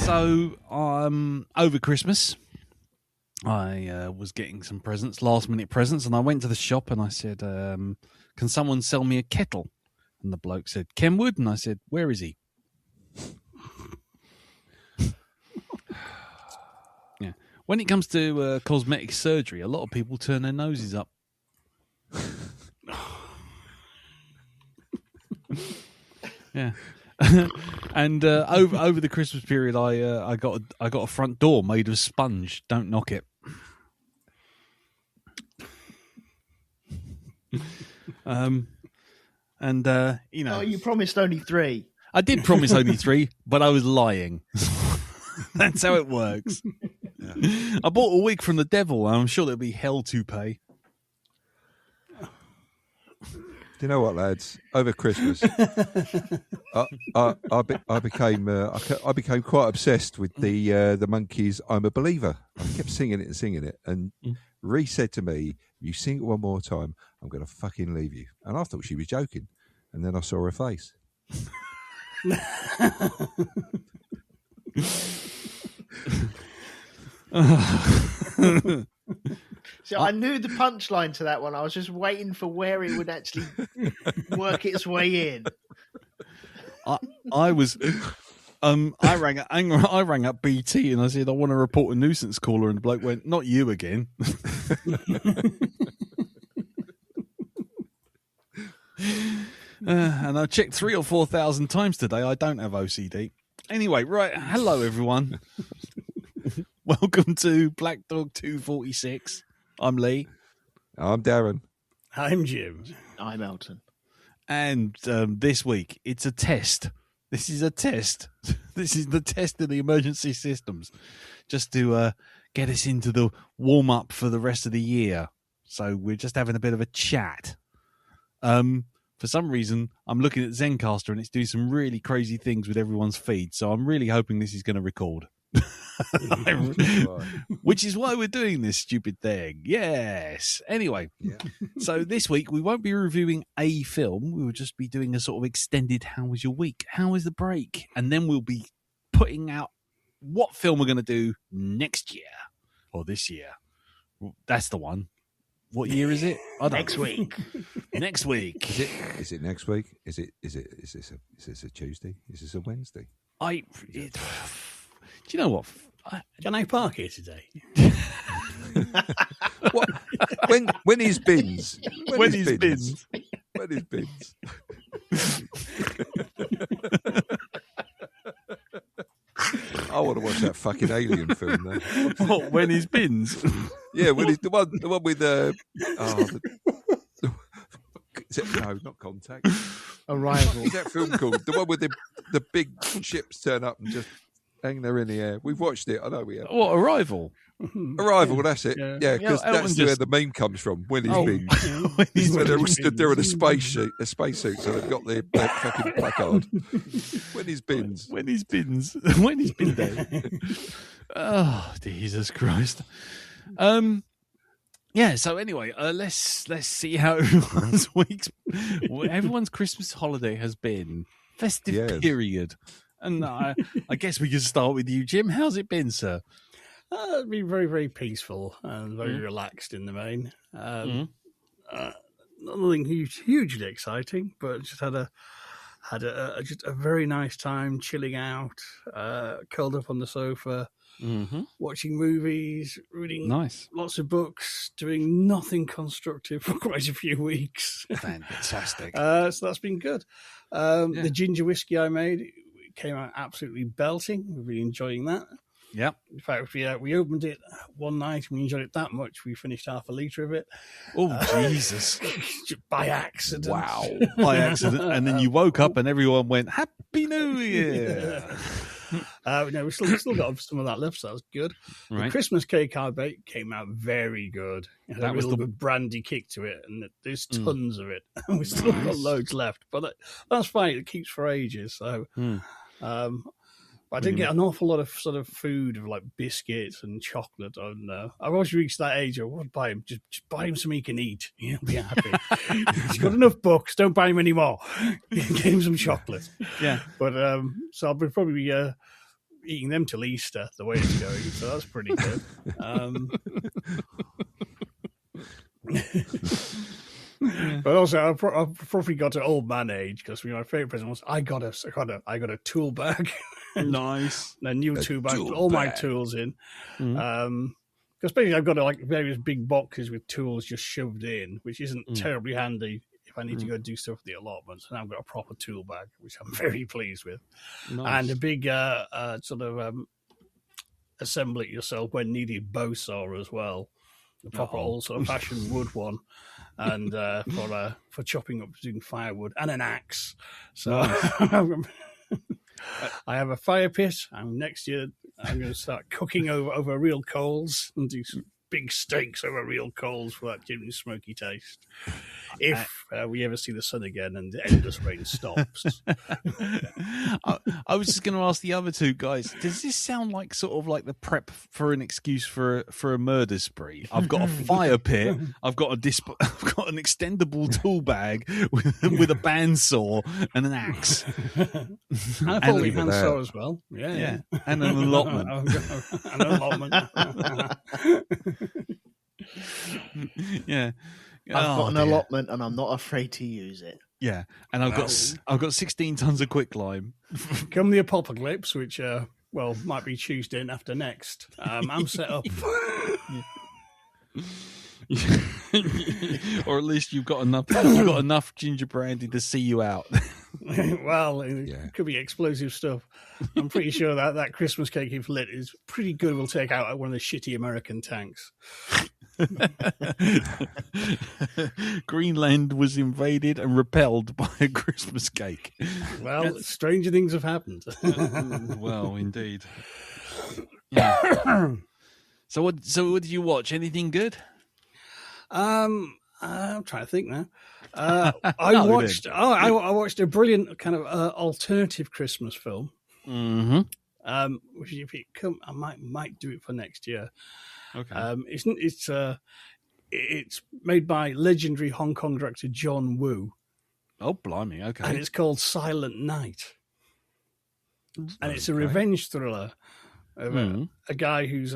So, over Christmas, I was getting some presents, last-minute presents, and I went to the shop and I said, can someone sell me a kettle? And the bloke said, Kenwood? And I said, where is he? Yeah. When it comes to cosmetic surgery, a lot of people turn their noses up. Yeah. And over the Christmas period, I got a front door made of sponge. Don't knock it. Oh, you promised only 3. I did promise only 3, but I was lying. That's how it works. Yeah. I bought a wig from the devil, and I'm sure there'll be hell to pay. Do you know what, lads? Over Christmas, I became quite obsessed with the Monkees' "I'm a Believer." I kept singing it, and Ree said to me, "You sing it one more time, I'm going to fucking leave you." And I thought she was joking, and then I saw her face. So I knew the punchline to that one. I was just waiting for where it would actually work its way in. I was, I rang up BT and I said I want to report a nuisance caller, and the bloke went, "Not you again." And I checked 3,000 or 4,000 times today. I don't have OCD. Anyway, right. Hello, everyone. Welcome to Black Dog 246. I'm Lee. I'm Darren. I'm Jim. I'm Elton. And this week, it's a test. This is a test. This is the test of the emergency systems, just to get us into the warm-up for the rest of the year. So we're just having a bit of a chat. For some reason, I'm looking at Zencastr and it's doing some really crazy things with everyone's feed. So I'm really hoping this is going to record. Which is why we're doing this stupid thing. Yes. Anyway, So this week we won't be reviewing a film. We will just be doing a sort of extended "How was your week? How was the break?" And then we'll be putting out what film we're going to do next year or this year. That's the one. What year is it? Next week. Next week. Is it next week? Is this a Tuesday? Is this a Wednesday? Do you know what? Can I park here today? What? When is bins? When is bins? When is bins? I want to watch that fucking alien film there. What, when is bins? Yeah, when is the one with no, not Contact. Arrival. What's that film called? The one with the big ships turn up and just hang there in the air. We've watched it. I know we have. What, Arrival? Arrival, that's it. Yeah, because that's where the meme comes from. When he's been, where they're all stood there in a spacesuit, so they've got their fucking placard. When he's bins. When he's bins. When he's been there. Oh, Jesus Christ. Yeah, so anyway, let's see how everyone's Christmas holiday has been. Festive period. And I guess we can start with you, Jim. How's it been, sir? It's been very, very peaceful and very relaxed in the main. Nothing hugely exciting, but just had a very nice time chilling out, curled up on the sofa, watching movies, reading lots of books, doing nothing constructive for quite a few weeks. Fantastic. So that's been good. The ginger whiskey I made came out absolutely belting. We've been enjoying that. Yeah. In fact, we opened it one night and we enjoyed it that much. We finished half a litre of it. Oh, Jesus. By accident. Wow. By accident. And then you woke up and everyone went, Happy New Year. No, we still got some of that left, so that was good. Right. The Christmas cake I baked came out very good. It had a little bit brandy kick to it, and there's tons of it. And we've still got loads left, but that's fine. It keeps for ages. So, but I did get an awful lot of sort of food, of like biscuits and chocolate. And I've always reached that age. I want to buy him. Just buy him something he can eat. He'll be happy. He's got enough books. Don't buy him any more. Get him some chocolate. Yeah. But so I'll probably eating them till Easter, the way it's going. So that's pretty good. But also, I've probably got to old man age because my favorite present was I got a tool bag. Nice. A new tool bag, with all my tools in. Because basically, I've got like various big boxes with tools just shoved in, which isn't terribly handy if I need to go do stuff for the allotments. And I've got a proper tool bag, which I'm very pleased with, and a big sort of assemble it yourself when needed bow saw as well, the proper old sort of fashioned wood one. And for chopping up, doing firewood, and an axe. So I have a fire pit. Next year I'm going to start cooking over real coals and do some big steaks over real coals for that genuine smoky taste. If we ever see the sun again and the endless rain stops. I was just going to ask the other two guys, does this sound like sort of like the prep for an excuse for a murder spree? I've got a fire pit, I've got an extendable tool bag with a bandsaw and an axe. And a folding handsaw as well. Yeah. And an allotment. An allotment. Yeah. I've got an allotment and I'm not afraid to use it. Yeah, and I've got 16 tons of quicklime. Come the apocalypse, which might be Tuesday and after next. I'm set up. Or at least you've got enough ginger brandy to see you out. Well, it could be explosive stuff. I'm pretty sure that Christmas cake you've lit is pretty good. We'll take out one of the shitty American tanks. Greenland was invaded and repelled by a Christmas cake. Well, stranger things have happened. Well, indeed. Yeah. So what did you watch? Anything good? I'm trying to think now. I watched a brilliant kind of alternative Christmas film. Mm-hmm. Which if it come, I might do it for next year. Okay. It's made by legendary Hong Kong director John Woo. Oh, blimey! Okay. And it's called Silent Night. And it's a revenge thriller of a guy whose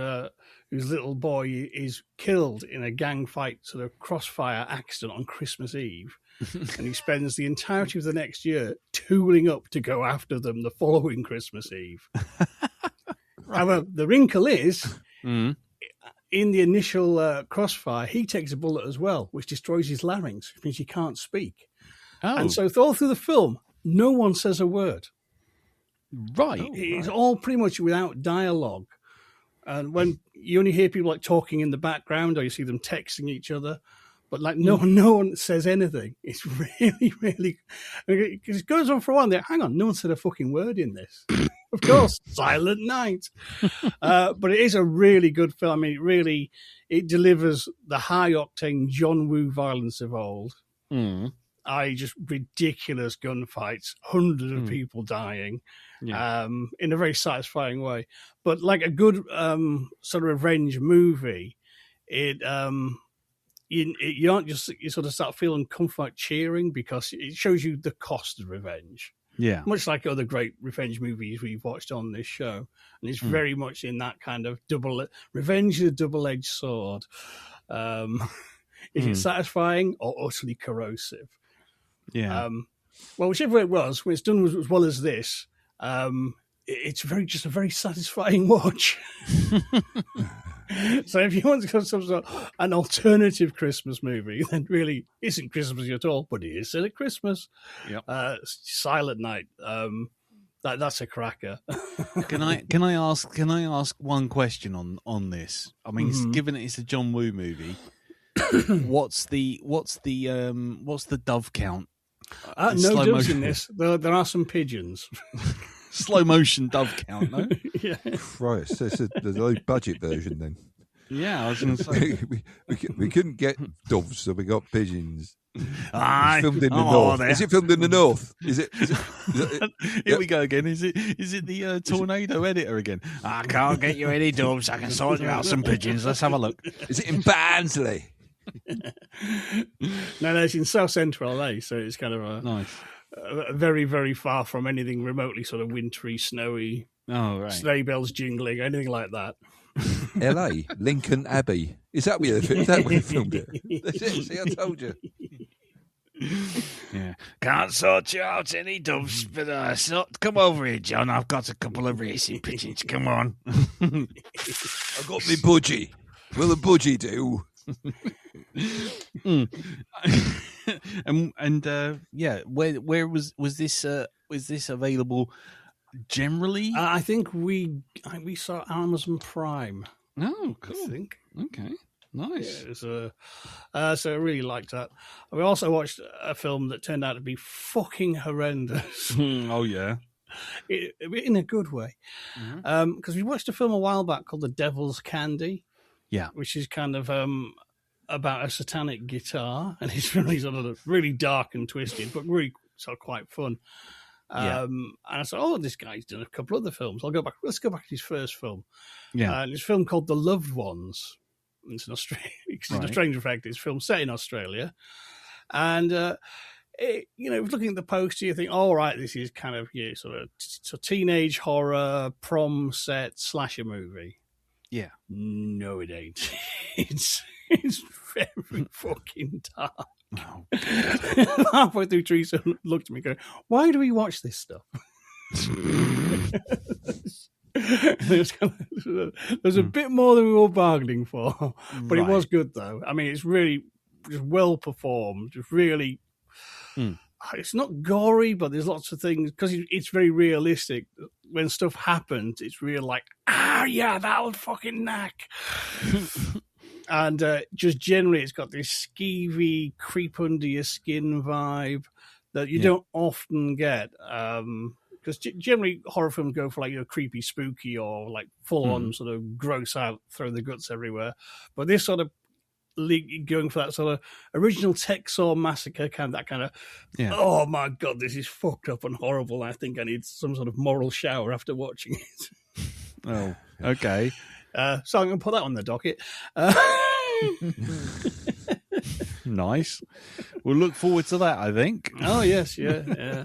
little boy is killed in a gang fight, sort of crossfire accident on Christmas Eve. And he spends the entirety of the next year tooling up to go after them the following Christmas Eve. However, the wrinkle is, in the initial crossfire, he takes a bullet as well, which destroys his larynx, which means he can't speak. Oh. And so all through the film, no one says a word. Right. It's all pretty much without dialogue. And when you only hear people like talking in the background, or you see them texting each other, but like no one says anything. It's really, really, because it goes on for a while. They're, hang on, no one said a fucking word in this. Of course, Silent Night. But it is a really good film. I mean, it delivers the high octane John Woo violence of old. Just ridiculous gunfights, hundreds of people dying, in a very satisfying way. But like a good sort of revenge movie, you sort of start feeling comfort cheering because it shows you the cost of revenge. Yeah. Much like other great revenge movies we've watched on this show. And it's very much in that kind of revenge is a double-edged sword. Is it satisfying or utterly corrosive? Yeah. Well, whichever it was, when it's done as well as this, it's just a very satisfying watch. So if you want to go some sort of an alternative Christmas movie, then really isn't Christmas at all, but it is still at Christmas. Yep. Silent Night. That's a cracker. Can I ask one question on this? I mean, given it's a John Woo movie, what's the dove count? No doves in this. There are some pigeons. Slow motion dove count, no? Yeah. Christ, there's a low budget version then. Yeah, I was going to say. we couldn't get doves, so we got pigeons. It's filmed in the north. There. Is it filmed in the north? Is it Here we go again. Is it the tornado editor again? I can't get you any doves. I can sort you out some pigeons. Let's have a look. Is it in Barnsley? No, it's in South Central LA, so it's kind of nice. Very, very far from anything remotely sort of wintry, snowy. Oh, right. sleigh bells jingling, anything like that. L.A. Lincoln Abbey. Is that where they filmed it? That's it. See, I told you. Yeah. Can't sort you out any doves, but come over here, John. I've got a couple of racing pigeons. Come on. I got me budgie. Will a budgie do? Where was this available generally? I think we saw Amazon Prime. Oh, I cool. think. Okay, nice. Yeah, it was, so I really liked that. We also watched a film that turned out to be fucking horrendous. Oh yeah, In a good way. Because we watched a film a while back called The Devil's Candy. Yeah. Which is kind of about a satanic guitar, and it's really sort of really dark and twisted, but really sort of quite fun. And I thought, oh, this guy's done a couple other films. Let's go back to his first film. Yeah. It's a film called The Loved Ones. It's an Australian, Right. a strange effect. It's a film set in Australia. And, looking at the poster, you think, all right, this is kind of sort of teenage horror, prom set, slasher movie. Yeah. No, it ain't. It's very fucking dark. Oh, Halfway through, Teresa looked at me going, why do we watch this stuff? There's a bit more than we were bargaining for, but it was good, though. I mean, it's really just well performed. It's really... It's not gory, but there's lots of things, because it's very realistic. When stuff happens, it's real like, yeah, that'll fucking knack. And just generally, it's got this skeevy, creep under your skin vibe that you don't often get. Because generally, horror films go for like creepy, spooky, or like full on sort of gross out, throw the guts everywhere. But this sort of going for that sort of original Texas Massacre kind of, oh my God, this is fucked up and horrible. I think I need some sort of moral shower after watching it. Oh, okay. So I'm going to put that on the docket. Nice. We'll look forward to that, I think. Oh, yes, yeah.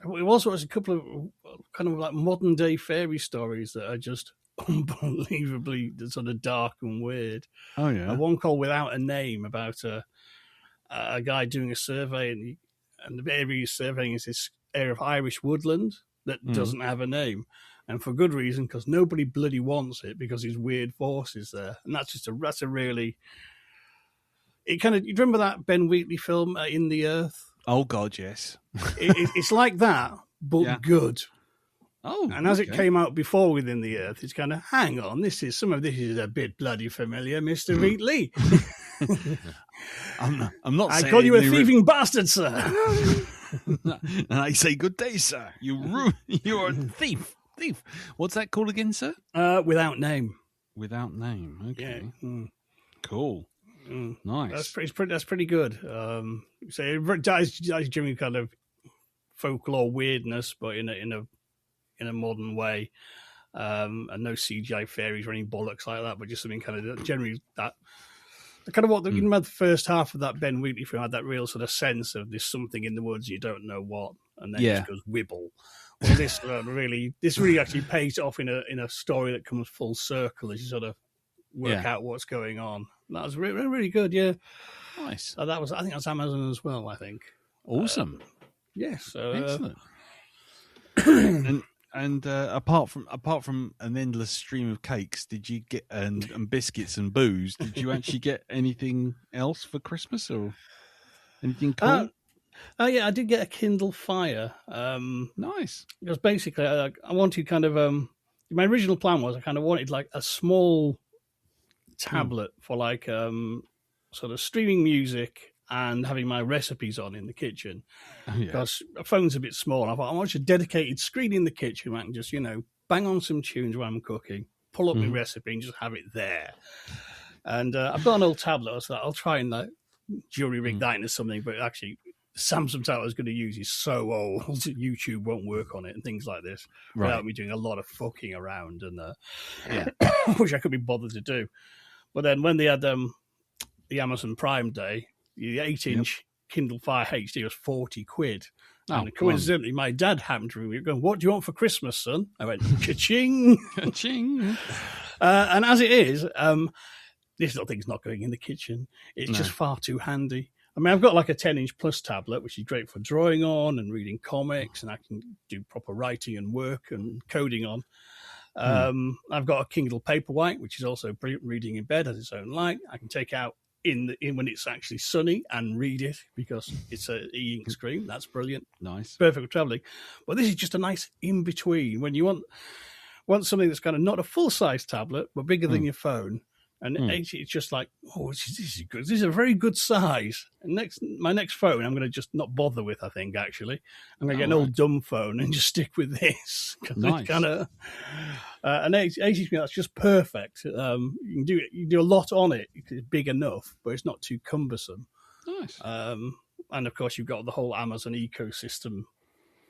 We also watched a couple of kind of like modern day fairy stories that are just unbelievably sort of dark and weird. Oh, yeah. One called Without a Name, about a guy doing a survey, and the area he's surveying is this area of Irish woodland that doesn't have a name. And for good reason, because nobody bloody wants it, because there's weird forces there. And that's a really... It kind of... You remember that Ben Wheatley film, In the Earth? Oh, God, yes. It's like that, but good. Oh, and as it came out before Within the Earth, it's kind of, hang on, some of this is a bit bloody familiar, Mr. Wheatley. I'm not saying... I call you a thieving bastard, sir. And I say, good day, sir. You're a thief. What's that called again, sir? Without Name. Without Name. Okay. Yeah. Cool. Nice. That's pretty good. So it dies generally kind of folklore weirdness, but in a modern way, and no CGI fairies or any bollocks like that, but just something kind of generally that kind of what you know, the first half of that Ben Wheatley film had that real sort of sense of there's something in the woods, you don't know what, and then it just goes wibble. Well, this really actually pays off in a story that comes full circle as you sort of work out what's going on. That was really, really good. Yeah, nice. I think that's Amazon as well. I think. Awesome. Yes. Excellent. And apart from an endless stream of cakes, did you get and biscuits and booze? Did you actually get anything else for Christmas or anything cool? Yeah, I did get a Kindle Fire. Nice. Because basically, I wanted kind of my original plan was I kind of wanted like a small tablet for like sort of streaming music and having my recipes on in the kitchen. Because a phone's a bit small. I thought I want a dedicated screen in the kitchen where I can just, bang on some tunes while I'm cooking, pull up my recipe and just have it there. And I've got an old tablet, so I'll try and like jury rig that into something, but actually the Samsung tablet I was going to use is so old YouTube won't work on it and things like this without me doing a lot of fucking around, and which I could be bothered to do. But then when they had the Amazon Prime Day, the 8-inch Kindle Fire HD was £40, And coincidentally, my dad happened to be going, "What do you want for Christmas, son?" I went, "Ka-ching." Ka-ching. And as it is, this little thing's not going in the kitchen. It's just far too handy. I mean, I've got like a 10-inch plus tablet, which is great for drawing on and reading comics, and I can do proper writing and work and coding on. I've got a Kindle Paperwhite, which is also brilliant reading in bed, has its own light. I can take out in when it's actually sunny and read it because it's a e-ink screen. That's brilliant. Nice. Perfect for traveling. But this is just a nice in-between when you want something that's kind of not a full-size tablet, but bigger than your phone. And it's just like, this is good. This is a very good size. And my next phone, I'm going to just not bother with, I think, actually. I'm going to get an old dumb phone and just stick with this. Nice. Kind of, and 80 that's just perfect. You can do a lot on it. It's big enough, but it's not too cumbersome. Nice. And, of course, you've got the whole Amazon ecosystem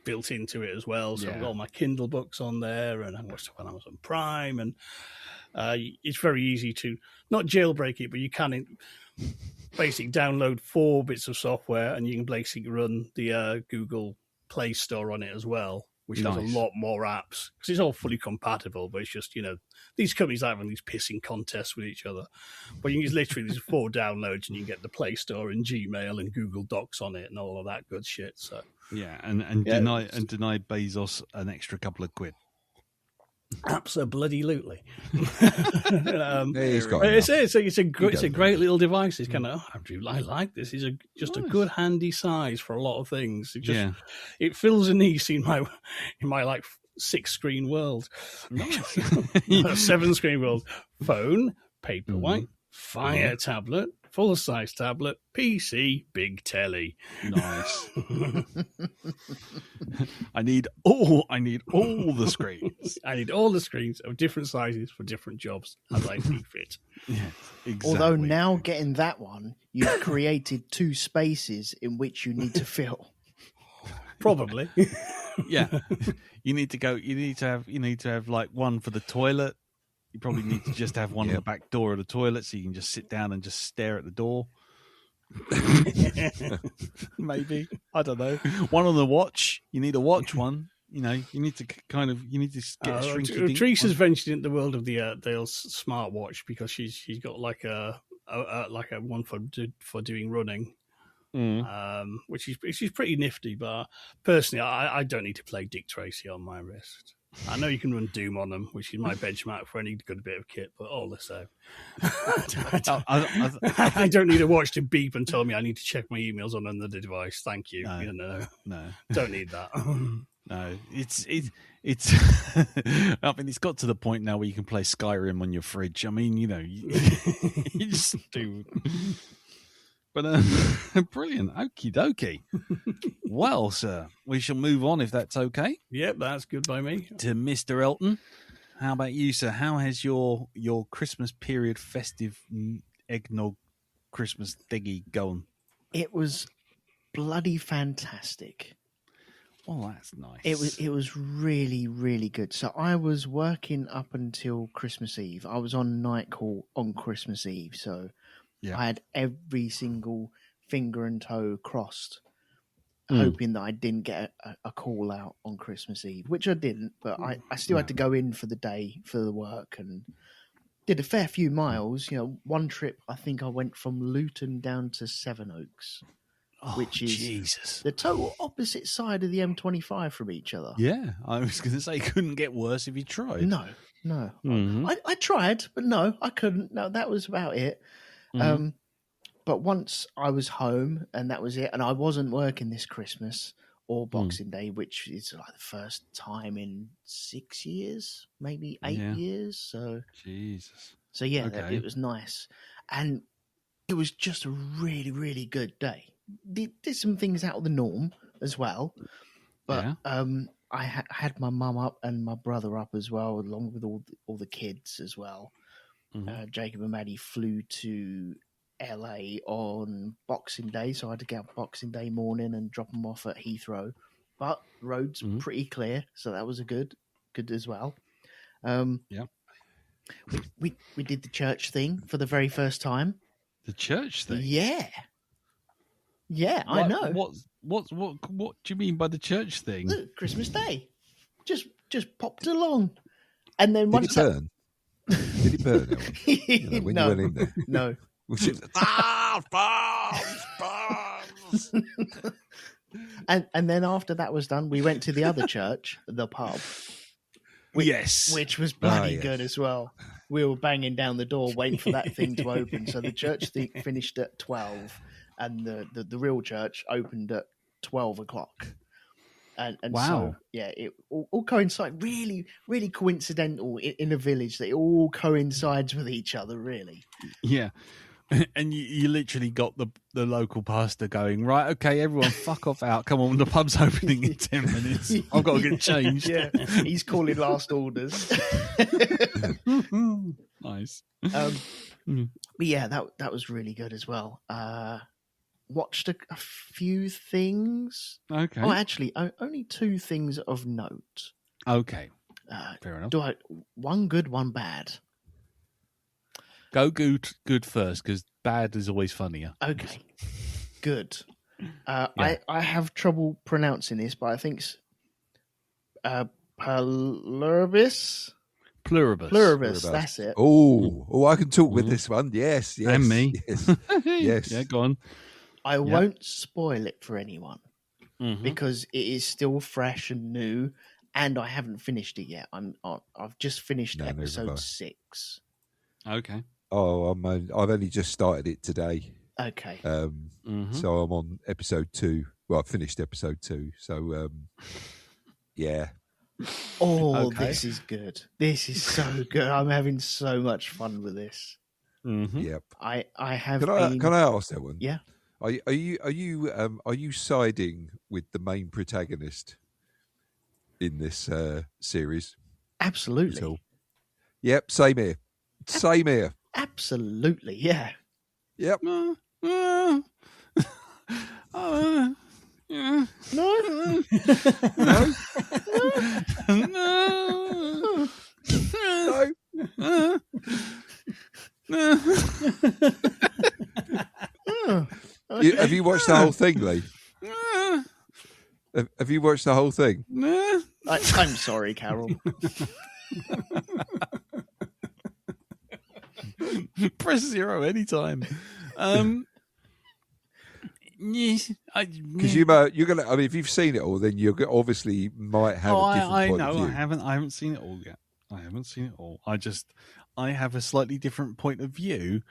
built into it as well. So I've got all my Kindle books on there, and I've got stuff on Amazon Prime, and it's very easy to not jailbreak it, but you can basically download 4 bits of software, and you can basically run the Google Play Store on it as well, which has a lot more apps because it's all fully compatible. But it's just, these companies are having these pissing contests with each other. But you can literally there's 4 downloads, and you can get the Play Store and Gmail and Google Docs on it and all of that good shit. So deny Bezos an extra couple of quid. Absolutely. He's got it's a great little device. It's kind of I like this. It's just a good handy size for a lot of things. It fills a niche in my like 6-screen world. Nice. 7-screen world. Phone, Paperwhite, Fire tablet, full-size tablet, PC, big telly. Nice. I need all the screens. I need all the screens of different sizes for different jobs as I see fit. Yeah, exactly. Although now getting that one, you've created 2 spaces in which you need to fill. Probably. Yeah. You need to have like one for the toilet. You probably need to just have one on the back door of the toilet so you can just sit down and just stare at the door. Maybe. I don't know. One on the watch. You need a watch one. You need to get a shrinky. Teresa's ventured into the world of the smartwatch because she's got like a one for doing running. Which is pretty nifty, but personally I don't need to play Dick Tracy on my wrist. I know you can run Doom on them, which is my benchmark for any good bit of kit, but all the same. I don't need a watch to beep and tell me I need to check my emails on another device. Thank you. No. Don't need that. No, it's I mean, it's got to the point now where you can play Skyrim on your fridge. I mean, you just do. But brilliant. Okie dokie. Well, sir, we shall move on if that's okay. Yep, that's good by me. To Mr. Elton. How about you, sir? How has your Christmas period festive eggnog Christmas thingy going? It was bloody fantastic. Oh, that's nice. It was really, really good. So I was working up until Christmas Eve. I was on night call on Christmas Eve, so I had every single finger and toe crossed, hoping that I didn't get a call out on Christmas Eve, which I didn't, but I still had to go in for the day for the work and did a fair few miles. One trip, I think I went from Luton down to Sevenoaks, which is Jesus. The total opposite side of the M25 from each other. Yeah, I was going to say, couldn't get worse if you tried. No. I tried, but no, I couldn't. No, that was about it. But once I was home and that was it, and I wasn't working this Christmas or Boxing Day, which is like the first time in 6 years, maybe 8 years. So Jesus. So it was nice, and it was just a really, really good day. Did some things out of the norm as well, but I had my mum up and my brother up as well, along with all the kids as well. Jacob and Maddie flew to LA on Boxing Day, so I had to get up Boxing Day morning and drop them off at Heathrow. But the road's pretty clear, so that was good as well. We did the church thing for the very first time. The church thing? Yeah. Yeah, I know. What do you mean by the church thing? Look, Christmas Day, just popped along, and then Did once it burn? Did it burn, Ellen? You know, when no, you went in there? no. Was it, And then after that was done, we went to the other church, the pub. Which was bloody yes. good as well. We were banging down the door waiting for that thing to open. So the church thing finished at 12 and the real church opened at 12 o'clock. And wow. So, yeah, it all coincides. Really, really coincidental in a village that it all coincides with each other, really. Yeah. And you literally got the local pastor going, right, okay, everyone fuck off out. Come on, the pub's opening in 10 minutes. I've got to get changed. Yeah, he's calling last orders. Nice. But yeah, that was really good as well. Watched a few things. Okay. Oh, actually, only two things of note. Okay. Fair enough. One good, one bad. Go good first, because bad is always funnier. Okay. Good. Yeah. I have trouble pronouncing this, but I think it's Pluribus. Pluribus, that's it. Oh, I can talk with this one. Yes. And me. Yes. Yes. Yeah, go on. I won't spoil it for anyone Mm-hmm. because it is still fresh and new, and I haven't finished it yet. I've just finished episode 6. Okay. Oh, I've only just started it today. Okay. So I'm on episode 2. Well, I finished episode 2. So, yeah. Oh, Okay. This is good. This is so good. I'm having so much fun with this. Mm-hmm. Yep. I have. Can I ask that one? Yeah. Are you siding with the main protagonist in this series? Absolutely. So, yep. Same here. Same here. Absolutely. Yeah. Yep. No. No. No. Have you watched the whole thing, Lee? Have you watched the whole thing? I'm sorry, Carol. Press 0 anytime. Yes, because you're gonna. I mean, if you've seen it all, then you obviously might have a different point of view. I haven't seen it all yet. I have a slightly different point of view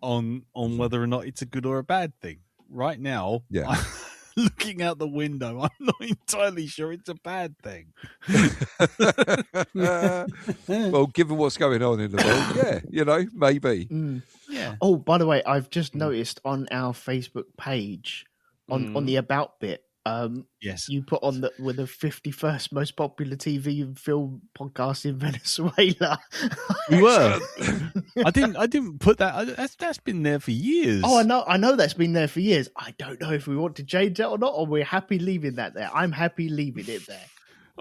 on whether or not it's a good or a bad thing. Right now, yeah. Looking out the window, I'm not entirely sure it's a bad thing. Well, given what's going on in the world, yeah, maybe. Yeah. Oh, by the way, I've just noticed on our Facebook page, on the About bit, yes, you put on the 51st most popular TV and film podcast in Venezuela. We were. I didn't put that. That's been there for years. Oh, I know that's been there for years. I don't know if we want to change that or not, or we're happy leaving that there. I'm happy leaving it there.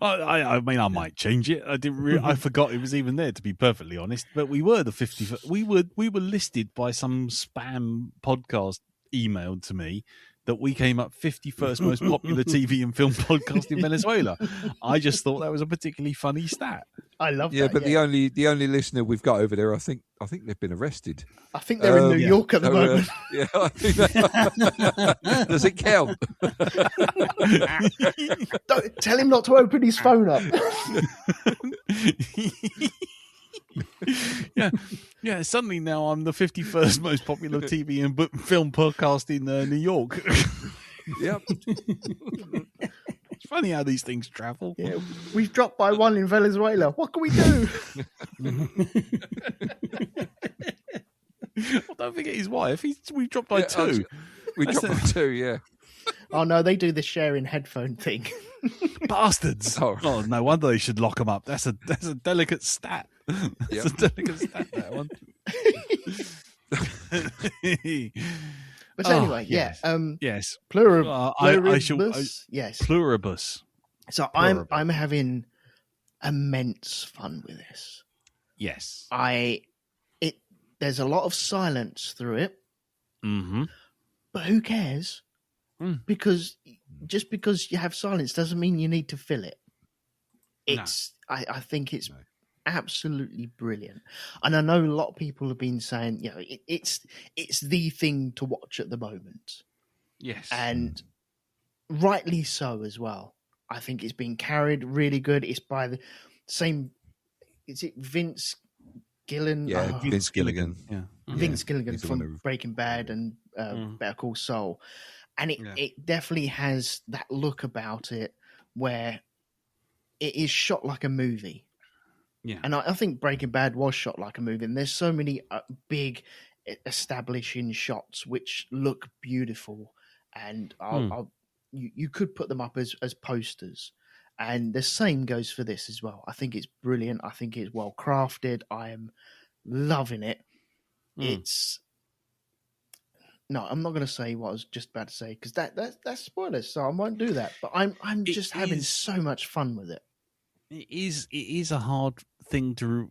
I mean, I might change it. I didn't. I forgot it was even there, to be perfectly honest. But we were the 50th. We were listed by some spam podcast emailed to me that we came up 51st most popular TV and film podcast in Venezuela. I just thought that was a particularly funny stat. I love that. Yeah, but the only listener we've got over there, I think they've been arrested. I think they're in New York at the moment. Yeah, I think does it count? Don't tell him not to open his phone up. Yeah. Suddenly now I'm the 51st most popular TV and film podcast in New York. Yep. It's funny how these things travel. Yeah, we've dropped by 1 in Venezuela. What can we do? Well, don't forget his wife. We dropped by 2. We dropped by 2. Yeah. Oh no, they do the sharing headphone thing. Bastards! Oh, no wonder they should lock them up. That's a delicate stat. That's a delicate stat. That one. But anyway, yes. Yes. Pluribus. Yes. Pluribus. So I'm having immense fun with this. Yes. There's a lot of silence through it. Mm-hmm. But who cares? because just because you have silence doesn't mean you need to fill it. I think it's absolutely brilliant, and I know a lot of people have been saying, it's the thing to watch at the moment. Yes, and rightly so as well. I think it's been carried really good. It's by the same. Is it Vince Gilligan? Yeah, Vince Gilligan. Yeah, Vince Gilligan from Breaking Bad and Better Call Saul, and it definitely has that look about it where it is shot like a movie. Yeah, and I think Breaking Bad was shot like a movie, and there's so many big establishing shots which look beautiful, and you could put them up as posters. And the same goes for this as well. I think it's brilliant. I think it's well crafted. I am loving it. No, I'm not going to say what I was just about to say because that's spoilers, so I won't do that. But I'm just having so much fun with it. It is a hard thing to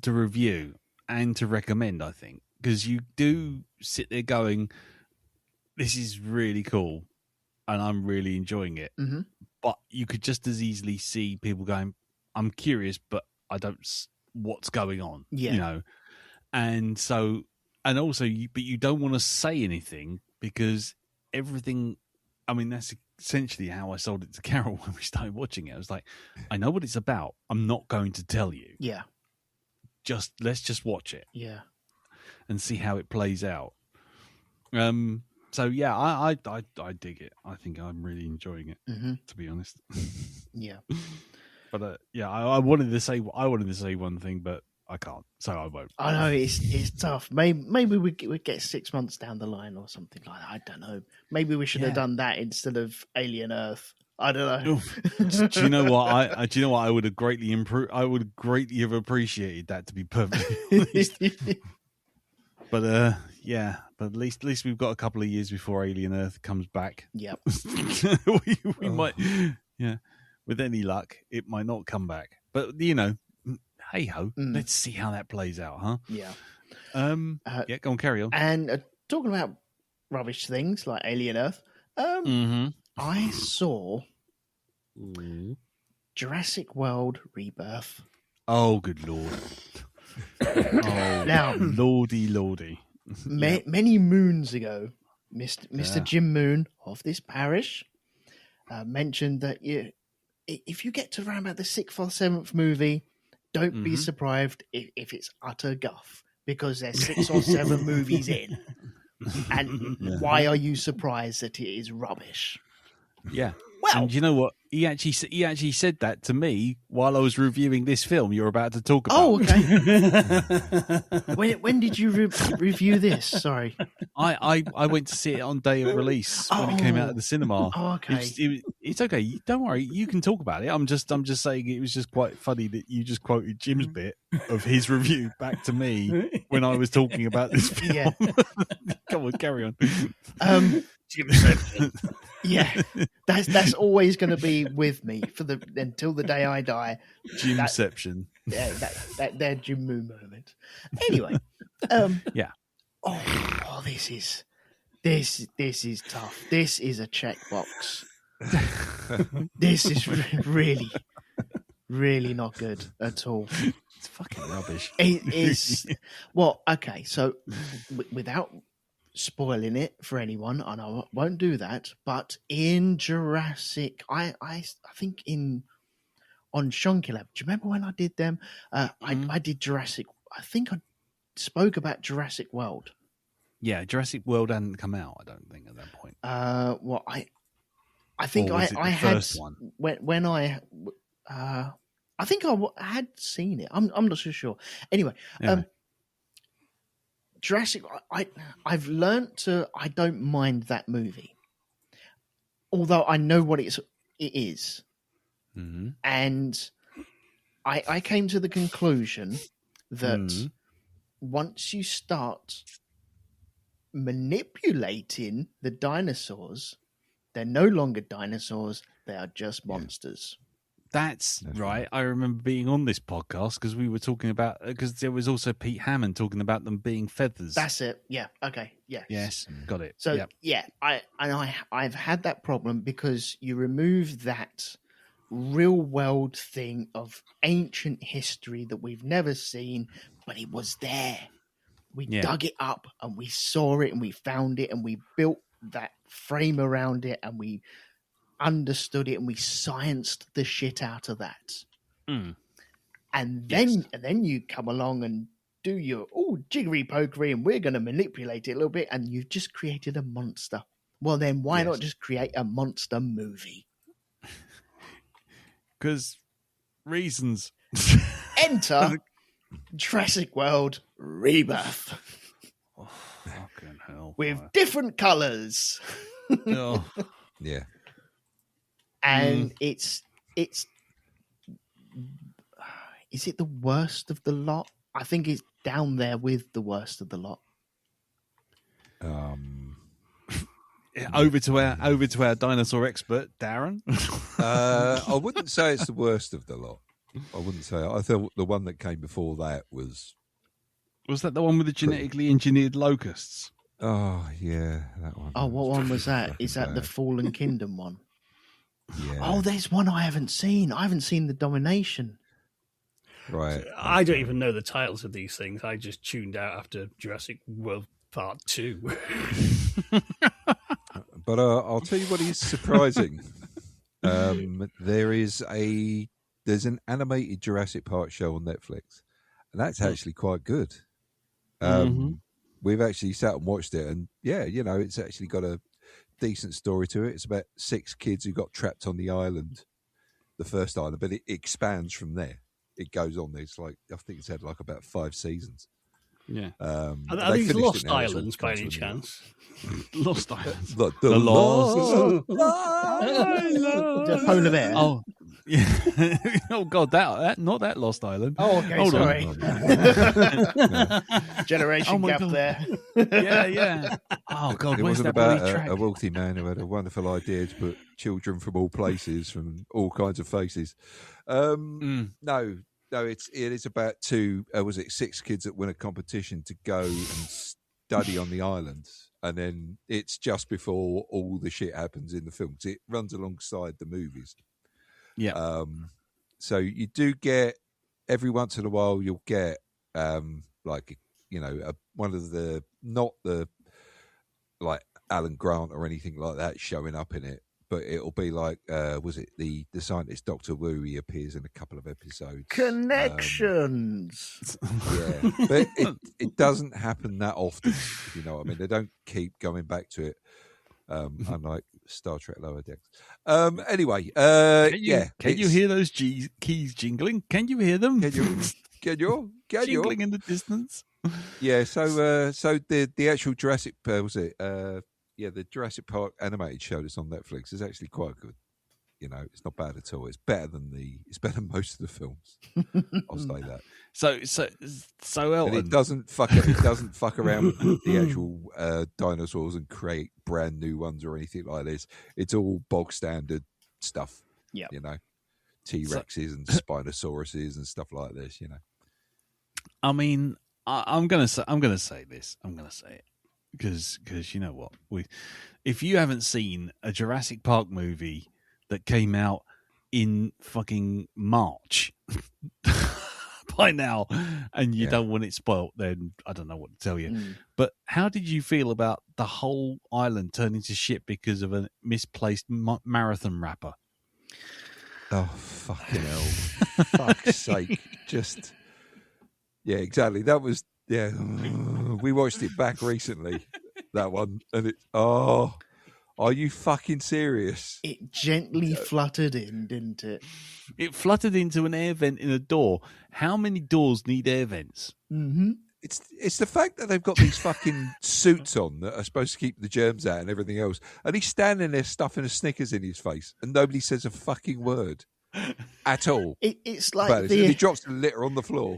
review and to recommend, I think, because you do sit there going, "This is really cool," and I'm really enjoying it. Mm-hmm. But you could just as easily see people going, "I'm curious, but I don't. What's going on?" Yeah. And so, and also, but you don't want to say anything because everything. I mean, that's essentially how I sold it to Carol when we started watching it. I was like, I know what it's about. I'm not going to tell you. Yeah. Let's just watch it. Yeah. And see how it plays out. So yeah, I dig it. I think I'm really enjoying it, to be honest. Yeah. But I wanted to say one thing, but I can't, so I won't. I know it's tough. Maybe we get 6 months down the line or something like that. I don't know. Maybe we should have done that instead of Alien Earth. I don't know. Do you know what? I would have greatly improved. I would greatly have appreciated that, to be perfectly honest. But but at least we've got a couple of years before Alien Earth comes back. Yep. we might, with any luck, it might not come back. But hey ho, let's see how that plays out, huh? Yeah. Go on, carry on. And talking about rubbish things like Alien Earth, I saw Jurassic World Rebirth. Oh, good lord! Now, lordy. Many moons ago, Mr. Jim Moon of this parish mentioned that if you get to around about the 6th or 7th movie, don't be surprised if it's utter guff, because there's 6 or 7 movies in. And why are you surprised that it is rubbish? Yeah. Well, and you know what? He actually said that to me while I was reviewing this film you're about to talk about. Oh, okay. when did you review this? Sorry. I went to see it on day of release when it came out of the cinema. Oh, okay. It's okay. Don't worry. You can talk about it. I'm just saying it was just quite funny that you just quoted Jim's bit of his review back to me when I was talking about this film. Yeah. Come on, carry on. Jimception. Yeah, that's always going to be with me until the day I die. Jimception. That Jim Moon moment. Anyway, yeah. Oh, this is tough. This is a checkbox. This is really, really not good at all. It's fucking rubbish. It is. Well, okay. So, without spoiling it for anyone, and I won't do that, but in Jurassic, I think on Shonky Lab, do you remember when I did them? I did Jurassic. I think I spoke about Jurassic World. Yeah, Jurassic World hadn't come out, I don't think, at that point. Well, I think I had first one when I think I had seen it. I'm not so sure. Anyway. Jurassic, I've learnt I don't mind that movie, although I know what it is, and I came to the conclusion that once you start manipulating the dinosaurs, they're no longer dinosaurs; they are just monsters. That's right. I remember being on this podcast because we were talking about, because there was also Pete Hammond talking about them being feathers. That's it. Yeah. Okay. Yes. Yes. Got it. So I've had that problem because you remove that real world thing of ancient history that we've never seen, but it was there. We dug it up and we saw it and we found it and we built that frame around it and we understood it and we scienced the shit out of that. And then you come along and do your jiggery pokery and we're going to manipulate it a little bit and you've just created a monster. Well, then why not just create a monster movie? Because reasons. Enter Jurassic World Rebirth. Oh, fucking hell. With different colours. Oh. Yeah. And it's is it the worst of the lot? I think it's down there with the worst of the lot. Over to our dinosaur expert, Darren. I wouldn't say it's the worst of the lot. I wouldn't say. I thought the one that came before that was. Was that the one with the genetically engineered locusts? Oh yeah, that one. Oh, what one was that? Is that the Fallen Kingdom one? Yeah. Oh, there's one I haven't seen. I haven't seen The Domination. Right. I don't even know the titles of these things. I just tuned out after Jurassic World Part 2. But I'll tell you what is surprising. There's an animated Jurassic Park show on Netflix, and that's actually quite good. We've actually sat and watched it, and it's actually got a decent story to it. It's about 6 kids who got trapped on the island, the first island, but it expands from there. It goes on. It's like, I think it's had like about 5 seasons. Yeah. Are these Lost Islands by any chance? Lost Islands. The Lost The Polar Bear. Oh, yeah. Oh God, that not that Lost Island. Oh, okay. Hold sorry. Generation gap God. there. Yeah. Oh God, It where's wasn't that bloody about track? a wealthy man who had a wonderful idea to put children from all places, from all kinds of faces. No, it is about 6 kids that win a competition to go and study on the island, and then it's just before all the shit happens in the films. It runs alongside the movies. Yeah. So you do get, every once in a while you'll get one of the, not the like Alan Grant or anything like that showing up in it, but it'll be like, was it the scientist Dr. Wu? He appears in a couple of episodes. Connections. Yeah, but it doesn't happen that often. If you know what I mean? They don't keep going back to it, unlike Star Trek Lower Decks. Anyway, Can you hear those keys jingling? Can you hear them? Can you? Jingling in the distance. Yeah. So the actual Jurassic the Jurassic Park animated show that's on Netflix is actually quite good. It's not bad at all. It's better than most of the films. I'll say that. So Elton, and it doesn't fuck around with the actual dinosaurs and create brand new ones or anything like this. It's all bog standard stuff. Yeah. T-Rexes and Spinosauruses and stuff like this. I mean, I'm gonna say this. I'm gonna say it because you know what? If you haven't seen a Jurassic Park movie that came out in fucking March by now, and you don't want it spoilt, then I don't know what to tell you. But how did you feel about the whole island turning to shit because of a misplaced marathon rapper? Oh, fucking hell. Fuck's sake. Just, yeah, exactly. That was, we watched it back recently, that one. And are you fucking serious? It gently fluttered in, didn't it? It fluttered into an air vent in a door. How many doors need air vents? Mm-hmm. It's the fact that they've got these fucking suits on that are supposed to keep the germs out and everything else. And he's standing there stuffing a Snickers in his face and nobody says a fucking word at all. It's like and he drops the litter on the floor.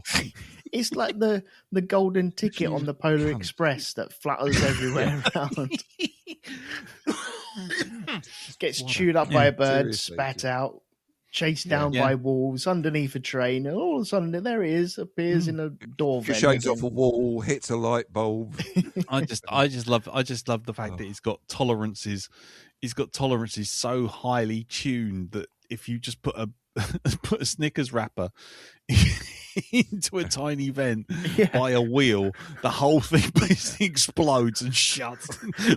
It's like the golden ticket on the Polar Express that flutters everywhere around. Gets chewed up by a bird, spat out. chased down by wolves underneath a train, and all of a sudden there he is, appears in a door vent. Ricochets off a wall, hits a light bulb. I just love the fact that he's got tolerances. He's got tolerances so highly tuned that if you just put a Snickers wrapper into a tiny vent by a wheel, the whole thing basically explodes and shuts,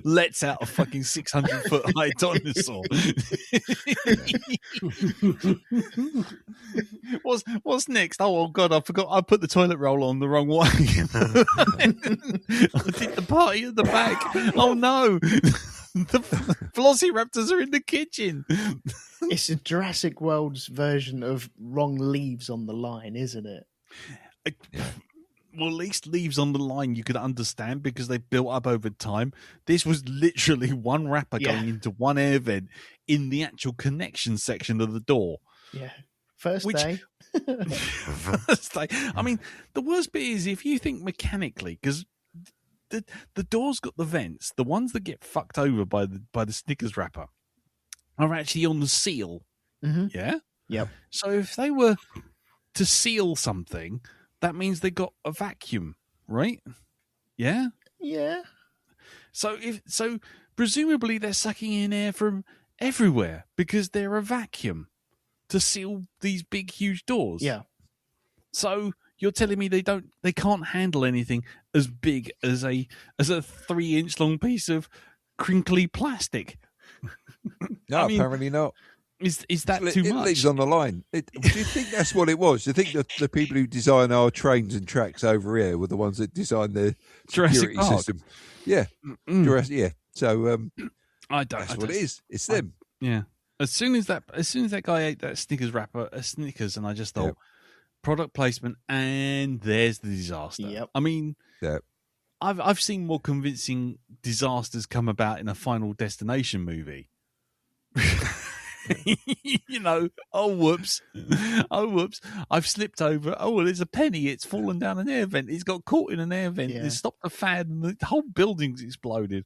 lets out a fucking 600-foot high dinosaur. What's next? Oh god, I forgot. I put the toilet roll on the wrong way. I did the party at the back. Oh no. The Velociraptors are in the kitchen. It's a Jurassic World's version of wrong leaves on the line, isn't it? Well, at least leaves on the line you could understand because they built up over time. This was literally one wrapper going into one air vent in the actual connection section of the door. Yeah. First day. First day. I mean, the worst bit is if you think mechanically, because the door's got the vents, the ones that get fucked over by the Snickers wrapper are actually on the seal. Mm-hmm. Yeah? Yep. So if they were to seal something, that means they got a vacuum, right? Yeah? Yeah. So presumably they're sucking in air from everywhere because they're a vacuum to seal these big, huge doors. Yeah. So you're telling me they can't handle anything as big as a 3-inch long piece of crinkly plastic? No, I mean, apparently not. Is that too much? It leaves on the line. Do you think that's what it was? Do you think that the people who design our trains and tracks over here were the ones that designed the security system? Yeah, Jurassic. Yeah. So that's what it is. It's them. Yeah. As soon as that guy ate that Snickers wrapper, Snickers, and I just thought product placement, and there's the disaster. Yep. I mean, I've seen more convincing disasters come about in a Final Destination movie. You know, oh whoops, I've slipped over. Oh well, there's a penny. It's fallen down an air vent. It's got caught in an air vent. It stopped the fan, and the whole building's exploded.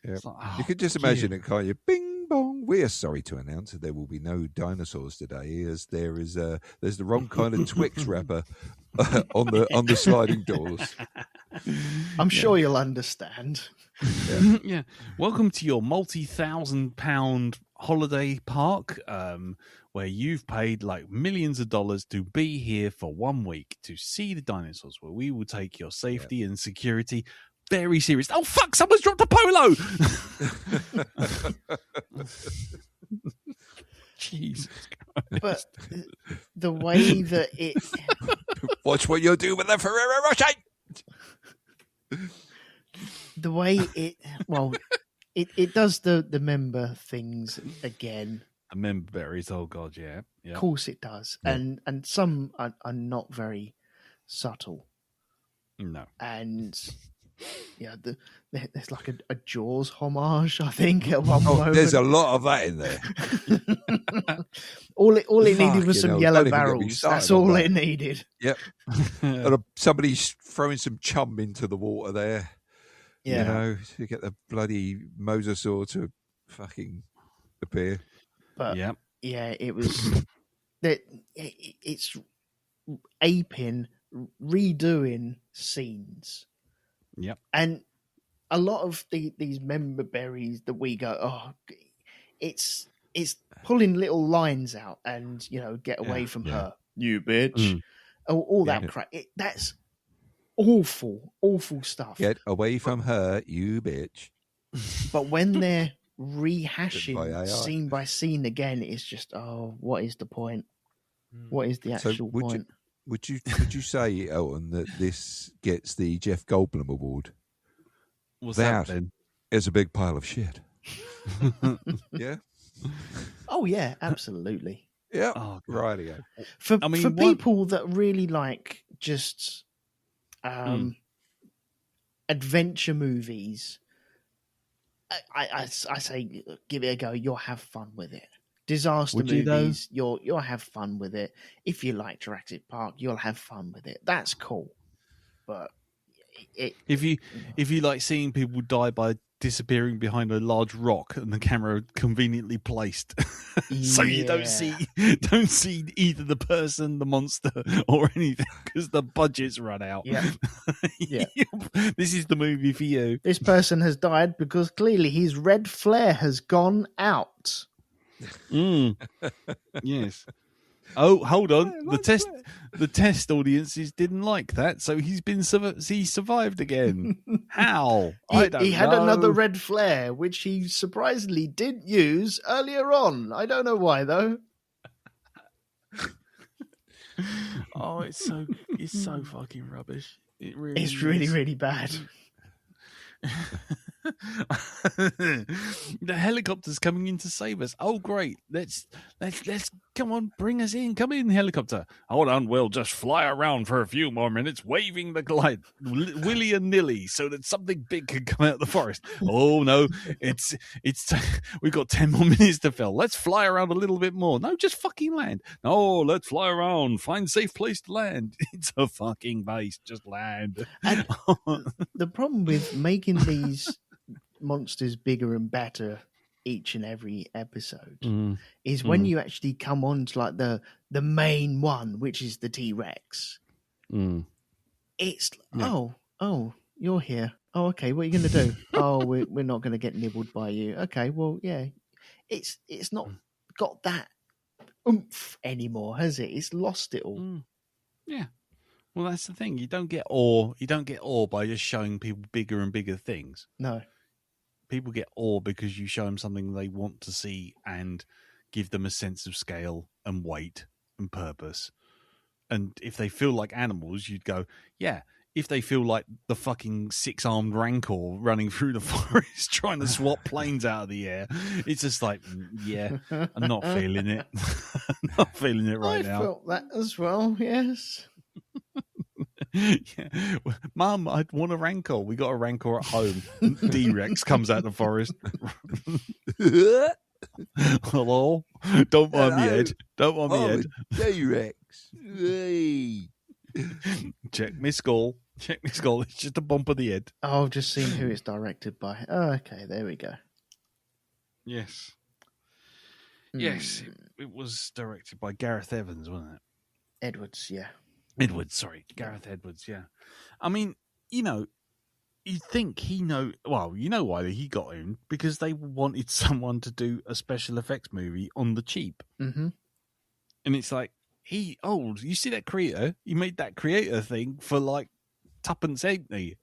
Yeah. Like, oh, you could just imagine it, can't you? Bing bong. We are sorry to announce that there will be no dinosaurs today, as there's the wrong kind of Twix wrapper on the sliding doors. I'm sure you'll understand. Yeah. Welcome to your multi-1,000-pound holiday park, where you've paid like millions of dollars to be here for 1 week to see the dinosaurs, where we will take your safety and security very serious. Oh fuck! Someone's dropped a polo. Jesus Christ. But the way that it... Watch what you'll do with the Ferrero Rocher! The way it... Well, it does the member things again. The member berries, oh God, yeah. Of course it does. Yeah. And some are not very subtle. No. And... Yeah, there's like a Jaws homage, I think, at one moment. There's a lot of that in there. all it needed was some yellow barrels. That's all it needed. Yep. And somebody's throwing some chum into the water there. Yeah. You know, to get the bloody mosasaur to fucking appear. But yeah, it was that it's aping, redoing scenes. Yep. And a lot of these member berries that we go, oh, it's pulling little lines out and, you know, get away from her, you bitch. All that crap. That's awful stuff. Get away from her, you bitch. But when they're rehashing scene by scene again, it's just, oh, what is the point? What is the actual point? Would you say, Elton, that this gets the Jeff Goldblum Award? What's that then? Is a big pile of shit. Yeah. Oh yeah, absolutely. Yeah. Oh, rightio. For people that really like just adventure movies, I say give it a go. You'll have fun with it. Disaster movies, you'll have fun with it. If you like Jurassic Park, you'll have fun with it. That's cool. But if you like seeing people die by disappearing behind a large rock and the camera conveniently placed so you don't see either the person, the monster, or anything because the budget's run out. Yeah. This is the movie for you. This person has died because clearly his red flare has gone out. Yes. Oh, hold on. The test audiences didn't like that, so he survived again. How? He had another red flare, which he surprisingly didn't use earlier on. I don't know why though. Oh, it's so fucking rubbish. It's really, really bad. The helicopter's coming in to save us. Oh, great! Let's come on, bring us in. Come in, helicopter. Hold on, we'll just fly around for a few more minutes, waving the glide willy and nilly, so that something big can come out of the forest. Oh no, it's we've got 10 more minutes to fill. Let's fly around a little bit more. No, just fucking land. No, let's fly around. Find safe place to land. It's a fucking base. Just land. And the problem with making these monsters bigger and better each and every episode is when you actually come on to like the main one, which is the T-Rex. It's oh, you're here. Oh, okay. What are you going to do? Oh, we're not going to get nibbled by you. Okay, well, yeah. It's not got that oomph anymore, has it? It's lost it all. Yeah. Well, that's the thing. You don't get awe. You don't get awe by just showing people bigger and bigger things. No. People get awe because you show them something they want to see and give them a sense of scale and weight and purpose. And if they feel like animals, you'd go, yeah. If they feel like the fucking 6-armed rancor running through the forest trying to swat planes out of the air, it's just like, yeah, I'm not feeling it. I'm not feeling it right now. I felt that as well, yes. Yeah. Mum, I want a rancor. We got a rancor at home. D-Rex comes out of the forest. Hello? Don't mind me, Ed. Don't mind me, Ed. D-Rex. Hey. Check my skull. It's just a bump of the head. Oh, I've just seen who it's directed by. Oh, okay, there we go. Yes. Yes, it was directed by Gareth Evans, wasn't it? Edwards, yeah. Gareth Edwards, yeah. I mean, you think he know... Well, you know why he got in? Because they wanted someone to do a special effects movie on the cheap. Mm-hmm. And it's like, you see that creator? He made that creator thing for like tuppence halfpenny.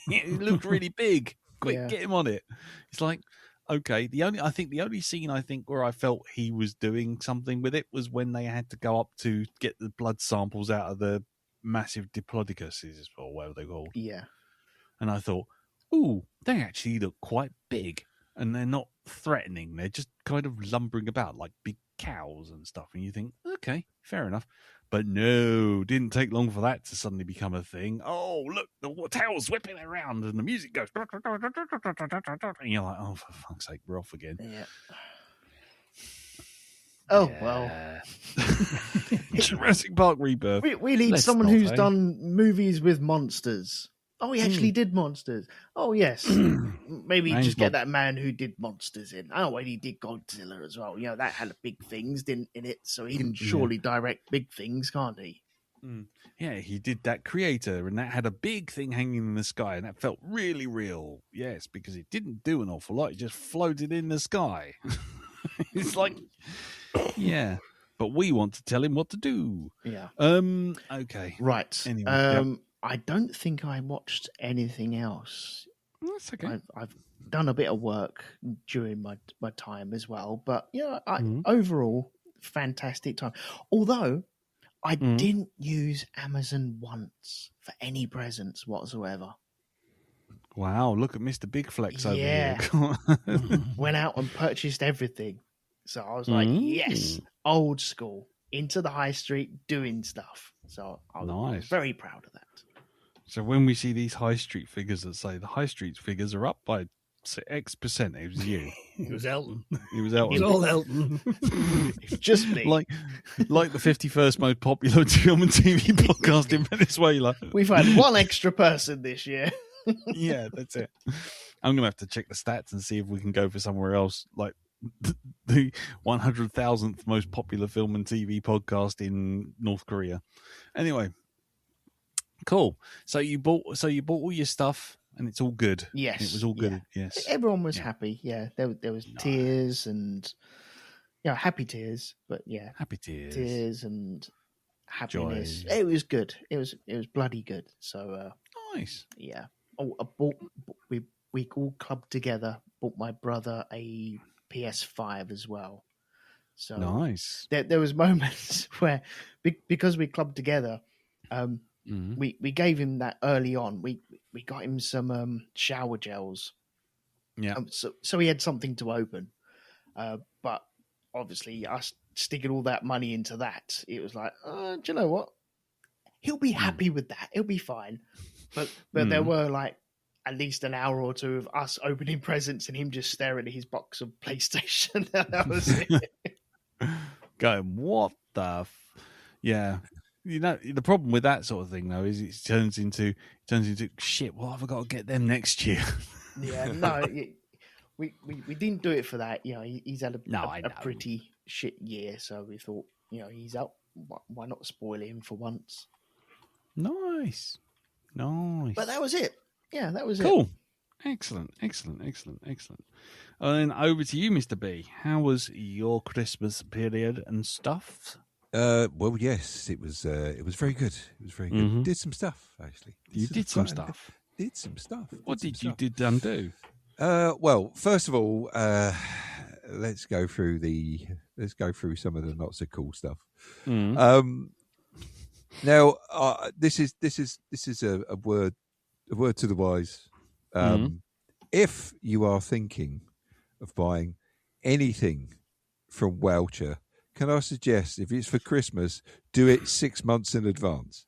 It looked really big. Quick, Get him on it. It's like, okay. The only scene where I felt he was doing something with it was when they had to go up to get the blood samples out of the massive Diplodocus, or whatever they're called. Yeah. And I thought, ooh, they actually look quite big, and they're not threatening. They're just kind of lumbering about like big cows and stuff. And you think, okay, fair enough. But no, didn't take long for that to suddenly become a thing. Oh, look, the tail's whipping around and the music goes. And you're like, oh, for fuck's sake, we're off again. Yeah. Oh, well. Jurassic Park Rebirth. We need someone who's done movies with monsters. Oh, he actually did monsters. Oh, yes. Maybe just get that man who did monsters in. Oh, and he did Godzilla as well. That had big things in it, so he can surely direct big things, can't he? Yeah, he did that creator, and that had a big thing hanging in the sky, and that felt really real. Yes, because it didn't do an awful lot. It just floated in the sky. It's like, yeah. But we want to tell him what to do. Yeah. Okay. Right. Anyway, I don't think I watched anything else. That's okay. I've done a bit of work during my time as well, but overall, fantastic time. Although I didn't use Amazon once for any presents whatsoever. Wow, look at Mr. Big Flex over here. Went out and purchased everything. So I was like, yes, old school, into the high street, doing stuff. So I was very proud of that. So when we see these high street figures that say the high street figures are up by X%, it was you. It was Elton. It was Elton. It was all Elton. It's just me. Like the 51st most popular film and TV podcast in Venezuela. We've had one extra person this year. Yeah, that's it. I'm going to have to check the stats and see if we can go for somewhere else, like the 100,000th most popular film and TV podcast in North Korea. Anyway, cool. So you bought all your stuff, and it's all good. Yes, it was all good. Yes, everyone was happy. Yeah, there was tears and happy tears, but happy tears and happiness. Joy. It was good. It was bloody good. So nice. Yeah. Oh, we all clubbed together. Bought my brother a PS5 as well. So nice. There was moments where, because we clubbed together, we gave him that early on. We got him some shower gels. Yeah. So he had something to open. But obviously, us sticking all that money into that, it was like, do you know what? He'll be happy with that. He'll be fine. But there were like at least an hour or two of us opening presents and him just staring at his box of PlayStation. That was it. Going, what the? Yeah. You know, the problem with that sort of thing, though, is it turns into shit. What have I got to get them next year? Yeah, no, we didn't do it for that. You know, he's had a pretty shit year, so we thought, he's out. Why not spoil him for once? Nice. But that was it. Yeah, that was cool. it. Excellent. And then over to you, Mr. B. How was your Christmas period and stuff? Well, yes, it was very good. It was very good. Mm-hmm. Did some stuff, actually. Did some stuff. What did you do? Well, first of all, let's go through some of the not so cool stuff. Now, this is a word to the wise. If you are thinking of buying anything from Welcher, can I suggest, if it's for Christmas, do it 6 months in advance?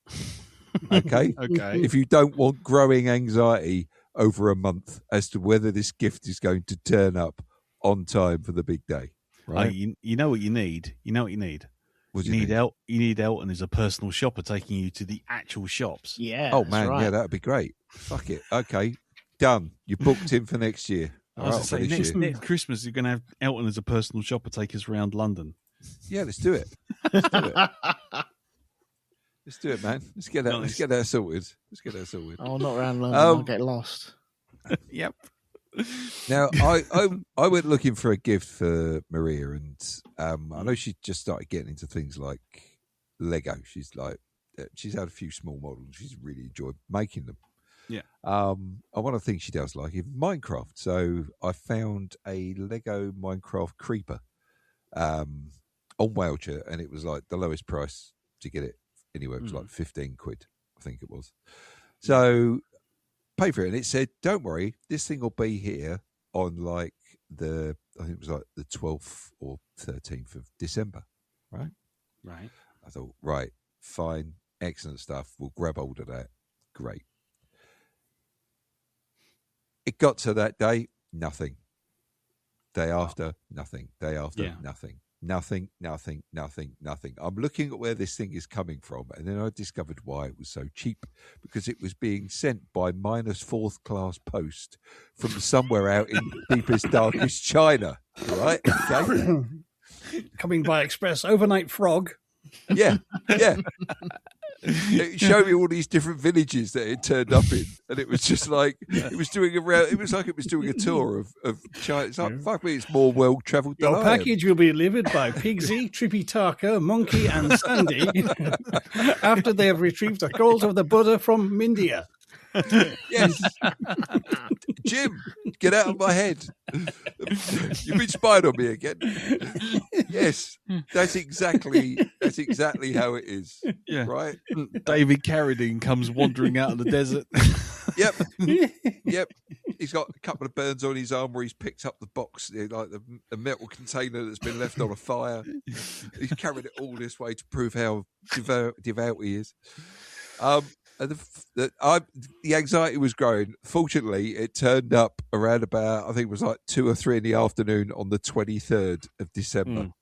Okay? Okay. If you don't want growing anxiety over a month as to whether this gift is going to turn up on time for the big day. Right? You know what you need? You need Elton as a personal shopper taking you to the actual shops. Yeah. Oh, man, right. yeah, that would be great. Fuck it. Okay, done. You booked him for next year. I was going to say, next Christmas, you're going to have Elton as a personal shopper take us around London. Yeah, let's do it. Let's do it, man. Let's get that. Nice. Let's get that sorted. Oh, not around London. I'll get lost. Yep. Now, I went looking for a gift for Maria, and I know she just started getting into things like Lego. She's had a few small models. She's really enjoyed making them. Yeah. And one of the things she does like is Minecraft. So I found a Lego Minecraft creeper on Welcher, and it was like the lowest price to get it anywhere. It was like 15 quid, I think it was. So pay for it, and it said, "Don't worry, this thing will be here on like I think it was like the 12th or 13th of December." Right. I thought, right, fine, excellent stuff. We'll grab hold of that. Great. It got to that day, nothing. Day after, nothing. Day after, nothing. Nothing. I'm looking at where this thing is coming from, and then I discovered why it was so cheap, because it was being sent by minus fourth class post from somewhere out in deepest, darkest China, right? Okay. Coming by express, overnight frog. Yeah. It showed me all these different villages that it turned up in, and it was just like it was doing a tour of China. It's like, fuck me, it's more well travelled than Your package will be delivered by Pigsy, Trippy Tarka, Monkey, and Sandy after they have retrieved the calls of the Buddha from India. Yes. Jim, get out of my head. You've been spying on me again. Yes, that's exactly how it is. Yeah. Right? David Carradine comes wandering out of the desert. Yep. He's got a couple of burns on his arm where he's picked up the box, like the metal container that's been left on a fire. He's carried it all this way to prove how devout he is. The anxiety was growing. Fortunately, it turned up around about, I think it was like 2 or 3 in the afternoon on the 23rd of December.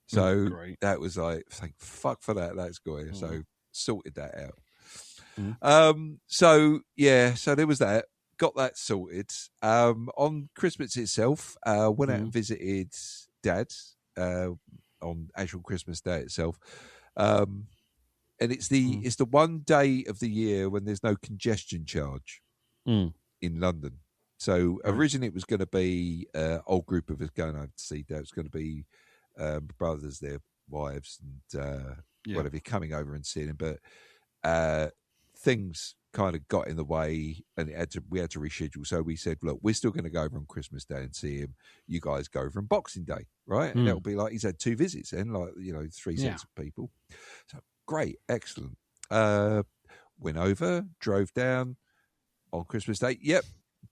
So that was like, thank fuck for that. That's good. So sorted that out. So there was that. got that sorted. On Christmas itself, went out and visited Dad on actual Christmas Day itself. And it's the one day of the year when there's no congestion charge in London. So originally it was going to be an old group of us going over to see Dad. It was going to be brothers, their wives, and whatever, coming over and seeing him. But things kind of got in the way, and we had to reschedule. So we said, look, we're still going to go over on Christmas Day and see him. You guys go over on Boxing Day, right? And that'll be like, he's had 2 visits then, like, 3 sets of people. So great, excellent. Went over, drove down on Christmas Day. Yep,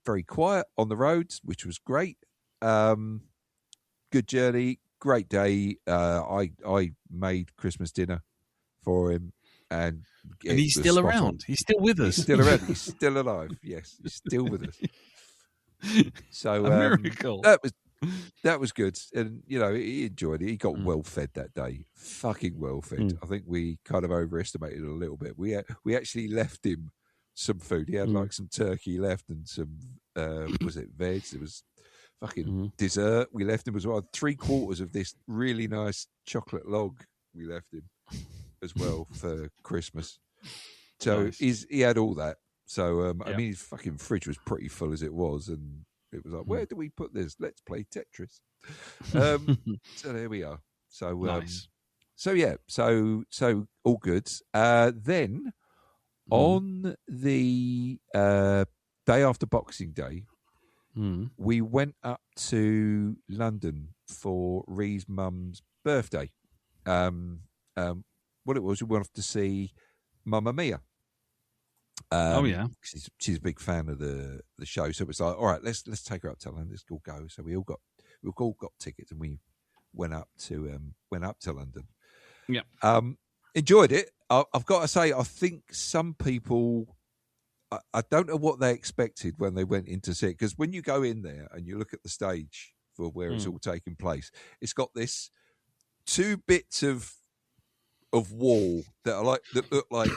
very quiet on the roads, which was great. Good journey, great day. I made Christmas dinner for him, and he's still around. He's still with us. He's still around. He's still alive. Yes, he's still with us. So a miracle. That was good, and he enjoyed it. He got well fed that day, fucking well fed. I think we kind of overestimated it a little bit. We actually left him some food. He had like some turkey left and some was it veg? It was fucking dessert. We left him as well. 3/4 of this really nice chocolate log we left him as well for Christmas. So nice. he had all that. So I mean, his fucking fridge was pretty full as it was, and it was like, where do we put this? Let's play Tetris. So there we are. So nice. So yeah, so all good. Then on the day after Boxing Day, we went up to London for Ree's mum's birthday. What it was, we wanted to see Mamma Mia. She's a big fan of the show, so it was like, all right, let's take her up to London. Let's all go. So we all got tickets, and we went up to London. Yeah, enjoyed it. I've got to say, I think some people, I don't know what they expected when they went in to see it, because when you go in there and you look at the stage for where it's all taking place, it's got this 2 bits of wall that look like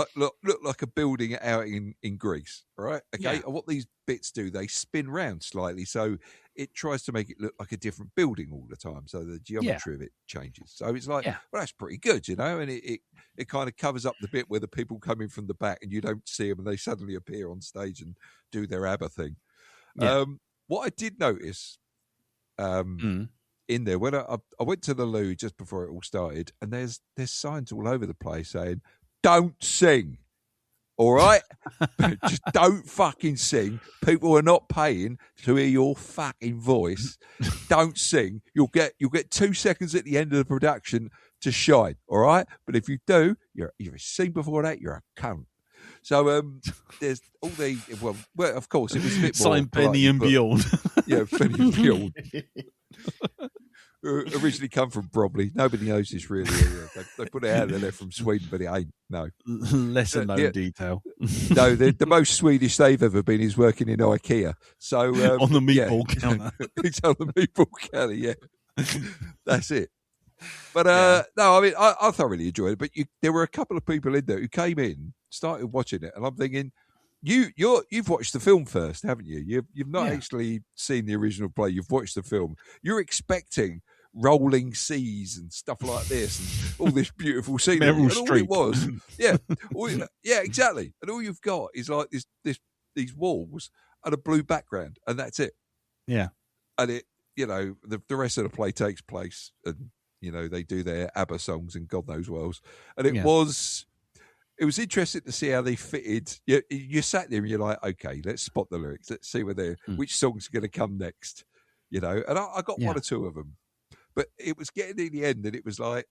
look like a building out in Greece, right? Okay, and what these bits do, they spin round slightly, so it tries to make it look like a different building all the time, so the geometry of it changes. So it's like, well, that's pretty good, and it kind of covers up the bit where the people come in from the back and you don't see them, and they suddenly appear on stage and do their ABBA thing. What I did notice, in there, when I went to the loo just before it all started, and there's signs all over the place saying, "Don't sing, all right? Just don't fucking sing. People are not paying to hear your fucking voice. Don't sing. You'll get 2 seconds at the end of the production to shine, all right? But if you do, you're a scene before that, you're a cunt." So there's all the well, of course, it was a bit more sign Penny and Beyond. Yeah, Penny and Beyond. Originally come from Bromley. Nobody knows this really. They put it out there from Sweden, but it ain't. No. Lesser known detail. No, the most Swedish they've ever been is working in IKEA. So on the meatball counter. It's on the meatball counter, yeah. That's it. But no, I mean, I thoroughly enjoyed it. But there were a couple of people in there who came in, started watching it, and I'm thinking, you've watched the film first, haven't you? You've not actually seen the original play. You've watched the film. You're expecting rolling seas and stuff like this, and all this beautiful scenery. Meryl and Streep. all it was, exactly. And all you've got is like these walls and a blue background, and that's it. Yeah, and it, the rest of the play takes place, and they do their ABBA songs and God knows what else, and it was. It was interesting to see how they fitted. You sat there and you're like, okay, let's spot the lyrics. Let's see which song's going to come next. And I got 1 or 2 of them. But it was getting to the end and it was like,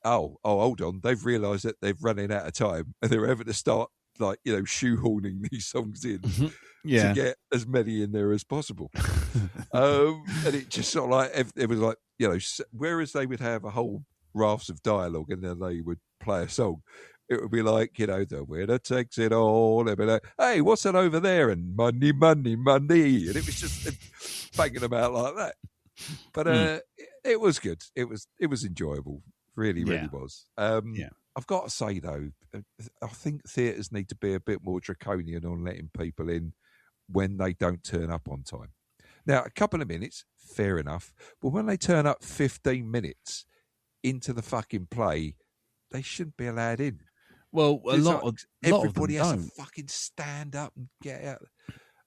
oh, hold on. They've realised that they've running out of time and they're having to start shoehorning these songs in to get as many in there as possible. And it just sort of like, it was like, whereas they would have a whole rafts of dialogue and then they would play a song, it would be like, the winner takes it all. They'd be like, hey, what's that over there? And money, money, money. And it was just banging them out like that. But it was good. It was enjoyable. Really, really was. I've got to say though, I think theatres need to be a bit more draconian on letting people in when they don't turn up on time. Now, a couple of minutes, fair enough, but when they turn up 15 minutes into the fucking play, they shouldn't be allowed in. Well, everybody has to don't. fucking stand up and get out.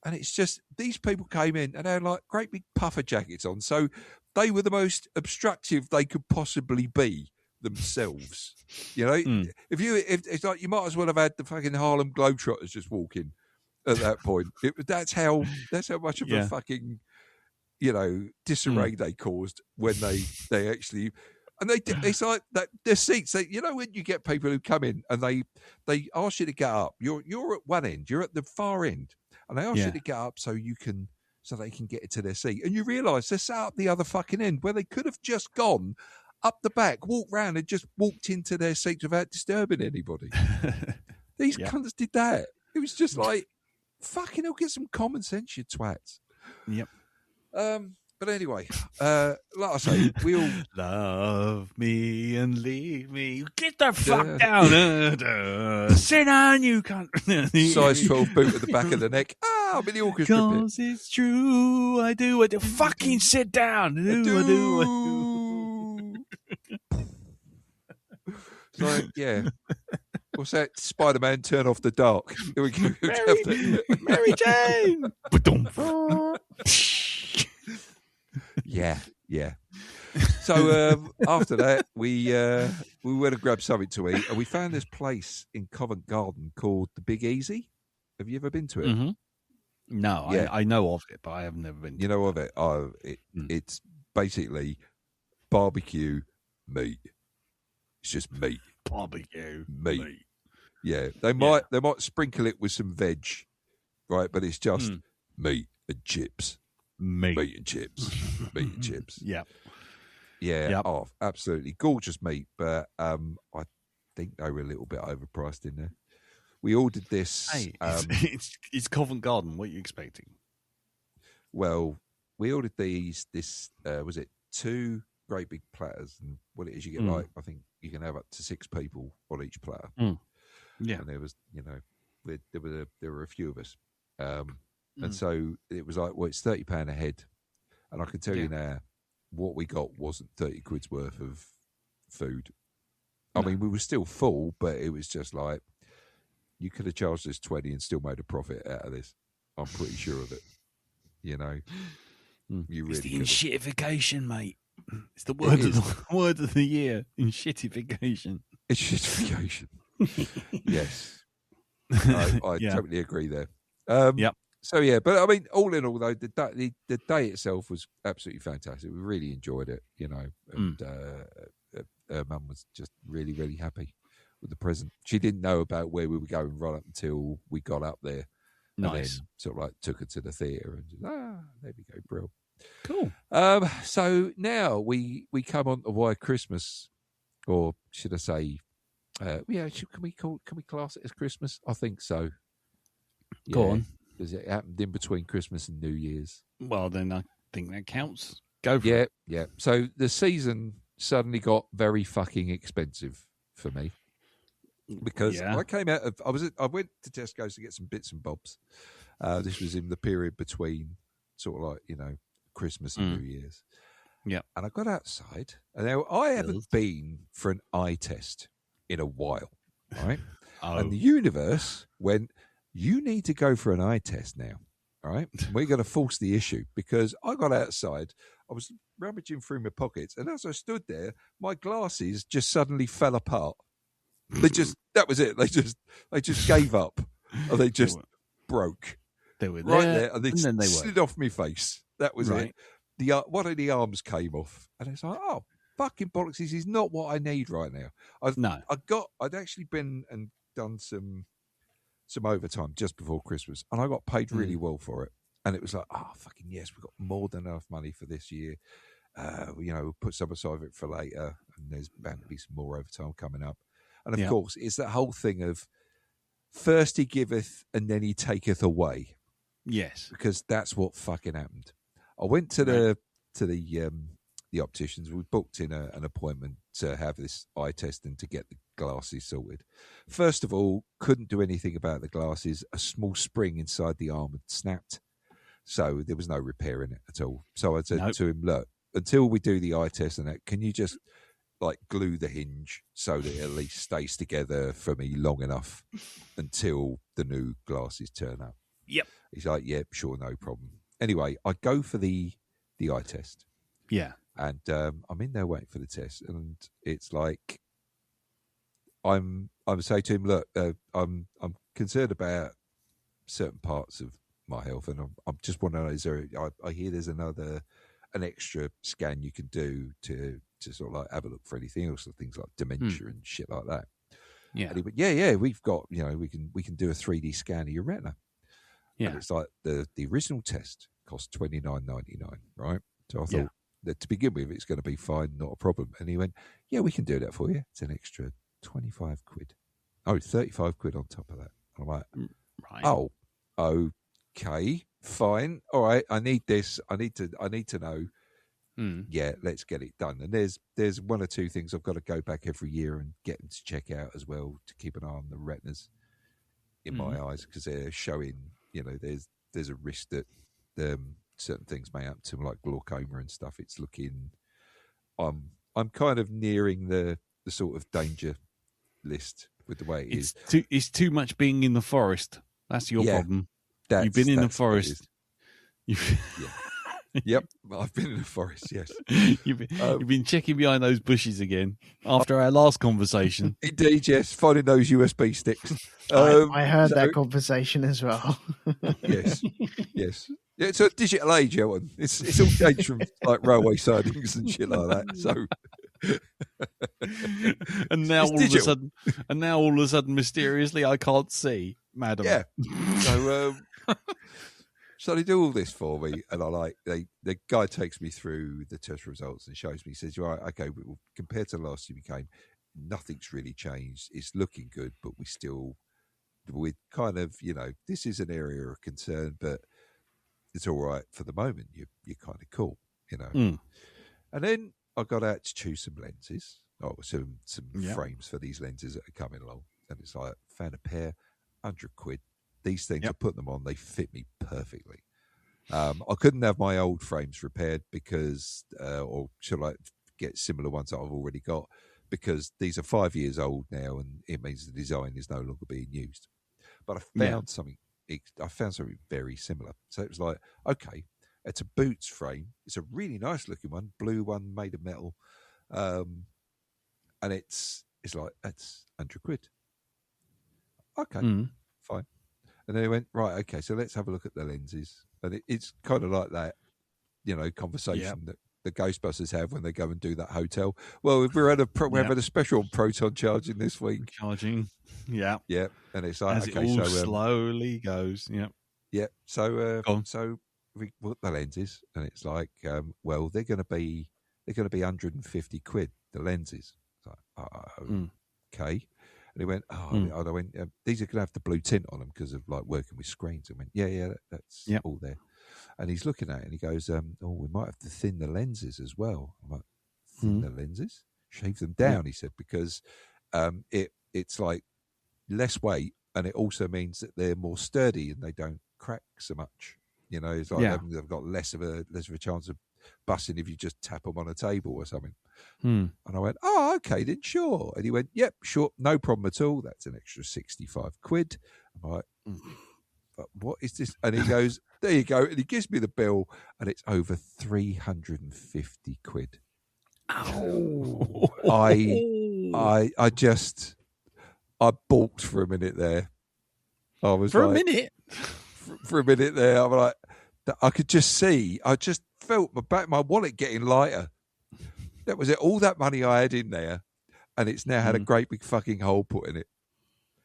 And it's just, these people came in and they had like great big puffer jackets on. So they were the most obstructive they could possibly be themselves. You know, if it's like, you might as well have had the fucking Harlem Globetrotters just walk in at that point. That's how much of a fucking, you know, disarray they caused when they actually. And it's like that. The seats. You know, when you get people who come in and they ask you to get up. You're at one end. You're at the far end, and they ask you to get up so they can get to their seat. And you realise they're sat up the other fucking end where they could have just gone up the back, walked round, and just walked into their seats without disturbing anybody. These cunts did that. It was just like, fucking hell, get some common sense, you twats. Yep. But anyway, like I say, we all love me and leave me. Get the fuck down. Sit down, you can't. Size 12 boot at the back of the neck. Ah, I'm in the orchestra bit. Because it's true, I do. Fucking sit down. I do. So, yeah. What's that? Spider-Man, turn off the dark. Here we go. Mary Jane. Yeah. So after that, we went to grab something to eat, and we found this place in Covent Garden called the Big Easy. Have you ever been to it? Mm-hmm. No, yeah. I know of it, but I have never been. You know of it? It's basically barbecue meat. It's just meat. Barbecue meat. Yeah, they might sprinkle it with some veg, right? But it's just meat and chips. Meat and chips. Meat and chips. Yeah. Yeah. Yep. Oh, absolutely gorgeous meat, but I think they were a little bit overpriced in there. We ordered this. Hey, it's Covent Garden. What are you expecting? Well, we ordered this was it 2 great big platters, and what it is, you get like, I think you can have up to 6 people on each platter. Yeah, and there was, you know, there were a few of us, and so it was like, well, it's £30 a head, and I can tell you now, what we got wasn't 30 quid's worth of food. I mean, we were still full, but it was just like, you could have charged us 20 and still made a profit out of this. I'm pretty sure of it. You know, you really. It's the inshittification, mate. It's the word of the year. Inshittification. Inshittification. Yes, I totally agree there. So yeah, but I mean, all in all, though, the day itself was absolutely fantastic. We really enjoyed it, you know, and her mum was just really, really happy with the present. She didn't know about where we were going right up until we got up there. Nice. And then sort of like took her to the theatre and just, there we go, bro. Cool. So now we come on to why Christmas, or should I say, can we class it as Christmas? I think so. Go on. Because it happened in between Christmas and New Year's. Well, then I think that counts. Go for it. Yeah. So the season suddenly got very fucking expensive for me. Because I came out of, I went to Tesco's to get some bits and bobs. This was in the period between sort of like, you know, Christmas and New Year's. Yeah. And I got outside, and now I haven't been for an eye test in a while, right? And the universe went, you need to go for an eye test now, all right? We're going to force the issue, because I got outside, I was rummaging through my pockets, and as I stood there, my glasses just suddenly fell apart. That was it. They just gave up, or they just broke. They were right there, and then they slid off my face. That was it. One of the arms came off, and it's like, oh, fucking bollocks! This is not what I need right now. I'd actually been and done some overtime just before Christmas, and I got paid really well for it. And it was like, oh, fucking yes, we've got more than enough money for this year. You know, we'll put some aside of it for later, and there's bound to be some more overtime coming up. And of course, it's that whole thing of first he giveth and then he taketh away. Yes, because that's what fucking happened. I went to the opticians. We booked in an appointment to have this eye test and to get glasses sorted. First of all, couldn't do anything about the glasses. A small spring inside the arm had snapped, so there was no repair in it at all. So I said to him, look, until we do the eye test and that, can you just like glue the hinge so that it at least stays together for me long enough until the new glasses turn up? Yep. He's like, yep, sure, no problem. Anyway, I go for the eye test. Yeah. And I'm in there waiting for the test, and it's like I'm saying to him, look, I'm concerned about certain parts of my health, and I'm just wondering, I hear there's an extra scan you can do to sort of like have a look for anything else, things like dementia and shit like that. Yeah. And he went, yeah, we've got, we can do a 3D scan of your retina. Yeah. And it's like the original test cost $29.99, right? So I thought that to begin with, it's going to be fine, not a problem. And he went, yeah, we can do that for you. It's an extra 25 quid. Oh, 35 quid on top of that. And I'm like, right. Oh, okay, fine. All right, I need this. I need to know. Yeah, let's get it done. And there's one or two things I've got to go back every year and get them to check out as well, to keep an eye on the retinas in my eyes, because they're showing, there's a risk that certain things may happen to them, like glaucoma and stuff. It's looking, I'm kind of nearing the sort of danger list with the way it is. It's too much being in the forest. That's your problem. You've been in the forest. Yep, I've been in the forest. Yes, you've been checking behind those bushes again after our last conversation. Indeed, yes, finding those USB sticks. I heard that conversation as well. Yes. Yeah, it's a digital age, Ellen. It's all changed from like railway sidings and shit like that. So, and now all of a sudden, mysteriously, I can't see, madam. Yeah. So they do all this for me, and the guy takes me through the test results and shows me. He says, "Right, okay, well, compared to the last time you came, nothing's really changed. It's looking good, but we're kind of, this is an area of concern, but it's all right for the moment. You're kind of cool, And then I got out to choose some lenses, some frames for these lenses that are coming along, and it's like, found a pair, 100 quid. These things, I put them on, they fit me perfectly. I couldn't have my old frames repaired because, or should I get similar ones that I've already got, because these are 5 years old now, and it means the design is no longer being used. But I found something very similar. So it was like, okay, it's a Boots frame. It's a really nice looking one, blue one made of metal, and it's like, that's 100 quid. Okay, fine. And then he went, right, okay, so let's have a look at the lenses. And it's kind of like that, conversation that the Ghostbusters have when they go and do that hotel. Well, we're having a special on proton charging this week. Charging, yeah. Yeah, and it's like, as it all slowly goes, yeah. Yeah, so we put the lenses, and it's like, well, they're going to be 150 quid, the lenses. It's like, okay. And he went, I went, these are going to have the blue tint on them because of like working with screens. I went, yeah, that's all there. And he's looking at it and he goes, we might have to thin the lenses as well. I'm like, thin the lenses? Shave them down, he said, because it's like less weight, and it also means that they're more sturdy and they don't crack so much. It's like they've got less of a chance of busting if you just tap them on a table or something. And I went, oh, okay, then sure. And he went, yep, sure, no problem at all. That's an extra 65 quid. I'm like, but what is this? And he goes, there you go. And he gives me the bill, and it's over 350 quid. Oh, I balked for a minute there. I was for a minute there. I'm like, I could just see. I just felt my wallet getting lighter. That was it. All that money I had in there, and it's now had a great big fucking hole put in it.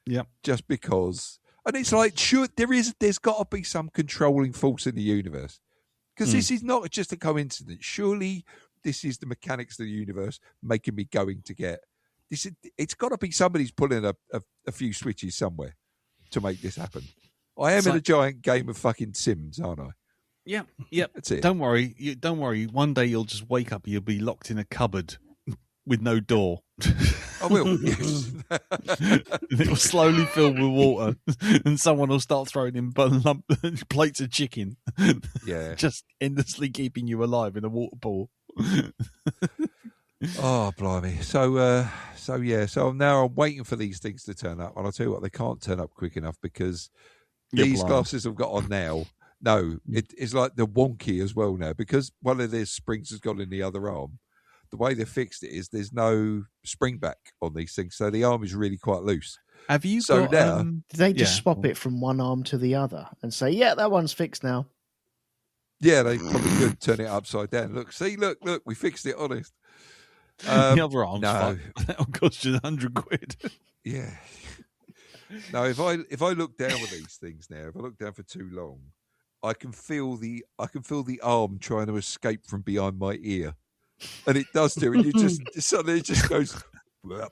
Yeah, just because. And it's like, sure, there's got to be some controlling force in the universe, because this is not just a coincidence. Surely this is the mechanics of the universe making me going to get this. It's got to be somebody's pulling a few switches somewhere to make this happen. I am in a giant game of fucking Sims, aren't I? Yeah. That's it. Don't worry. One day you'll just wake up. You'll be locked in a cupboard, with no door. I will. Yes. It will slowly fill with water, and someone will start throwing in plates of chicken. Yeah, just endlessly keeping you alive in a water pool. Oh, blimey. So now I'm waiting for these things to turn up. And I'll tell you what, they can't turn up quick enough because these glasses I've got on now, it's like they're wonky as well now because one of their springs has gone in the other arm. The way they fixed it is there's no spring back on these things. So the arm is really quite loose. Have you got... now, did they just swap it from one arm to the other and say, yeah, that one's fixed now? Yeah, they probably could turn it upside down. Look, we fixed it, honest. The other arm's fucked. That'll cost you £100. Yeah. No, if I look down with these things now, if I look down for too long, I can feel the arm trying to escape from behind my ear, and it does do it. You just suddenly it just goes like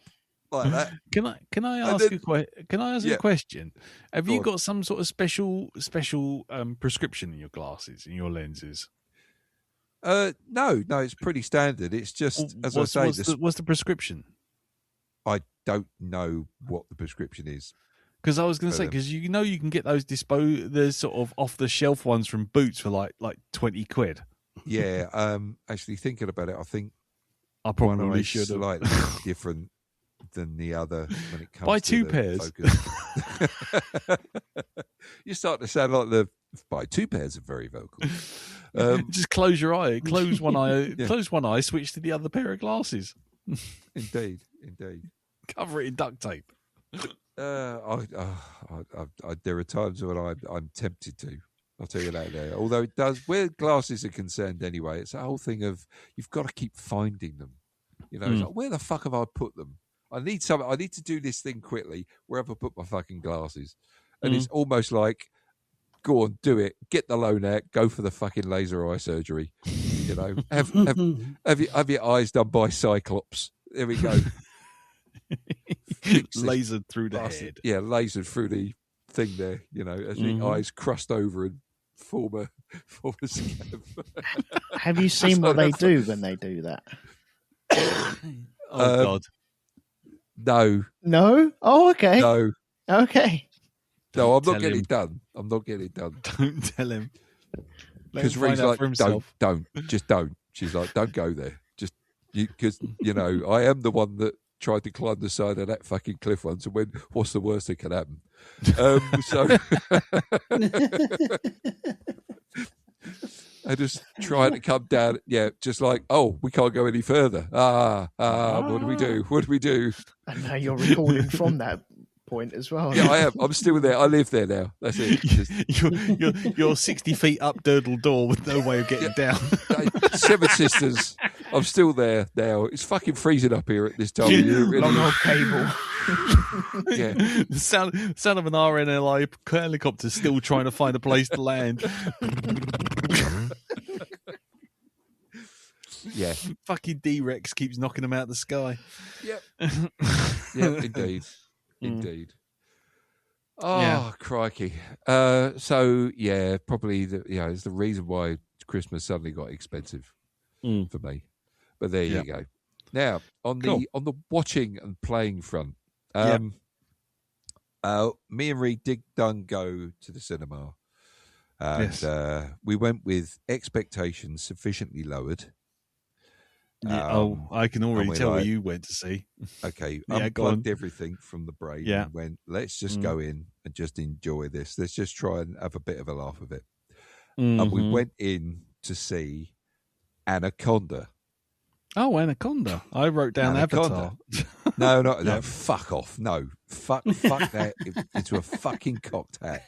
that. Can I ask a question? Have you got some sort of special prescription in your glasses, in your lenses? No, it's pretty standard. It's just what's the prescription? I don't know what the prescription is. Because I was going to say, because you can get those the sort of off the shelf ones from Boots for like £20. Yeah, actually thinking about it, I think I probably should have. Slightly different than the other when it comes buy to two pairs. You start to sound like the buy two pairs are very vocal. Just close your eye, close one eye, close one eye, switch to the other pair of glasses. Indeed. Cover it in duct tape. There are times when I'm tempted to. I'll tell you that there. Although it does, where glasses are concerned anyway, it's a whole thing of you've got to keep finding them. You know, it's like, where the fuck have I put them? I need to do this thing quickly. Where have I put my fucking glasses? And it's almost like, go on, do it. Get the loan out. Go for the fucking laser eye surgery. You know, have your eyes done by Cyclops. There we go. Lasered through the head. Yeah, lasered through the thing there. You know, as the eyes crust over and form a scab. Have you seen what they do when they do that? Oh God. No. No? Oh, okay. No. Okay. No, I'm not getting it done. I'm not getting it done. Don't tell him. Because Ree's like, don't. Just don't. She's like, don't go there. Just, because, you know, I am the one that tried to climb the side of that fucking cliff once and went, what's the worst that can happen? So I just tried to come down. Yeah, just like, oh, we can't go any further. What do we do? What do we do? And now you're recording from that point as well. Yeah, I am. I'm still there. I live there now. That's it. You're 60 feet up Durdle Door with no way of getting down. Seven Sisters. I'm still there now. It's fucking freezing up here at this time of year. Really. Long old cable. Yeah. The sound of an RNLI helicopter still trying to find a place to land. Yeah. Fucking D-Rex keeps knocking them out of the sky. Yep. Yeah, indeed. Oh, yeah. Crikey. So, yeah, probably it's the reason why Christmas suddenly got expensive for me. But there you go. Now, on the watching and playing front, me and Reed did go to the cinema. And we went with expectations sufficiently lowered. I can already tell what you went to see. Okay, unplugged everything from the brain and went, let's just go in and just enjoy this. Let's just try and have a bit of a laugh of it. And we went in to see Anaconda. Oh, Anaconda. I wrote down Avatar. No, fuck off. No, fuck that into a fucking cocked hat,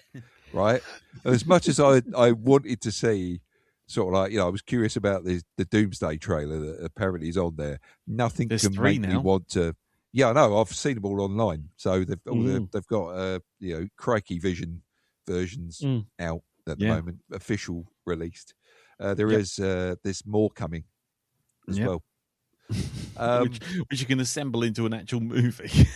right? And as much as I wanted to see, sort of like, I was curious about the Doomsday trailer that apparently is on there. Nothing can make me want to. Yeah, I know. I've seen them all online. So they've got Crikey Vision versions out at the moment, official released. There's more coming as well. Which you can assemble into an actual movie.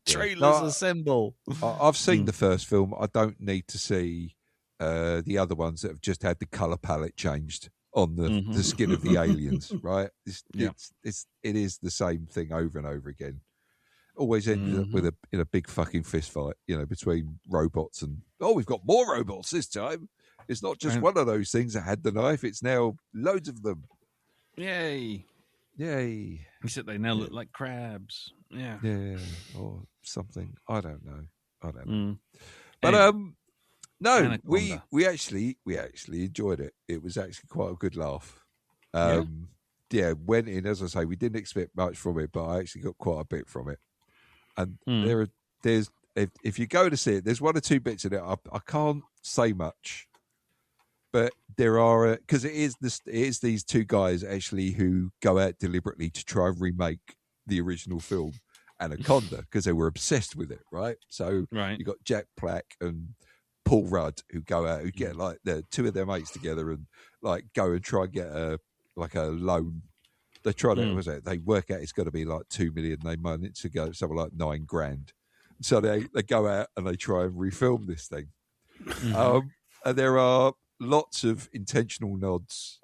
Trailers assemble. I've seen the first film. I don't need to see the other ones that have just had the colour palette changed. on the skin of the aliens, right? Yeah. It is the same thing over and over again. Always ends up with in a big fucking fist fight, between robots and we've got more robots this time. It's not just one of those things that had the knife; it's now loads of them. Yay! Except they now look like crabs. Yeah, or something. I don't know. But Anyway. no, Anaconda. we actually enjoyed it. It was actually quite a good laugh. Went in, as I say, we didn't expect much from it, but I actually got quite a bit from it. And there's if you go to see it, there's one or two bits in it. I can't say much, but there are because it is these two guys actually who go out deliberately to try and remake the original film Anaconda because they were obsessed with it, right? So you got Jack Black and Paul Rudd who go out, who get like the two of their mates together and like go and try and get a loan. They try to they work out it's got to be like 2 million. They manage to go something like $9,000. So they go out and they try and refilm this thing. And there are lots of intentional nods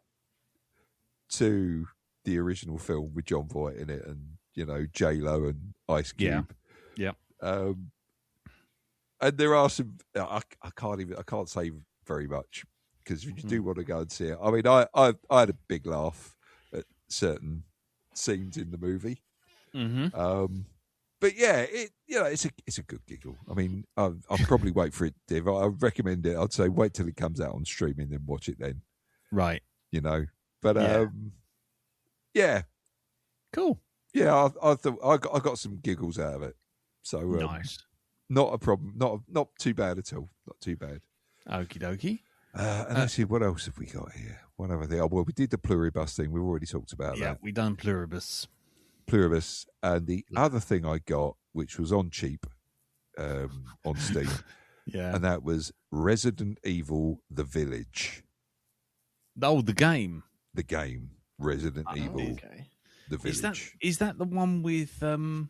to the original film with John Voight in it, and J-Lo and Ice Cube. Yeah. And there are some. I can't say very much because if you do want to go and see it, I mean, I had a big laugh at certain scenes in the movie. But yeah, it's a good giggle. I mean, I'll probably wait for it. If I recommend it, I'd say wait till it comes out on streaming, then watch it then. Right. But yeah, cool. Yeah, I thought I got some giggles out of it. So nice. Not a problem. Not too bad at all. Not too bad. Okie dokie. And let's see, what else have we got here? One other thing. Well, we did the pluribus thing. We've already talked about that. Yeah, we done pluribus. And the other thing I got, which was on cheap, on Steam, and that was Resident Evil: The Village. Oh, the game. The game Resident Evil: The Village. Is that the one with and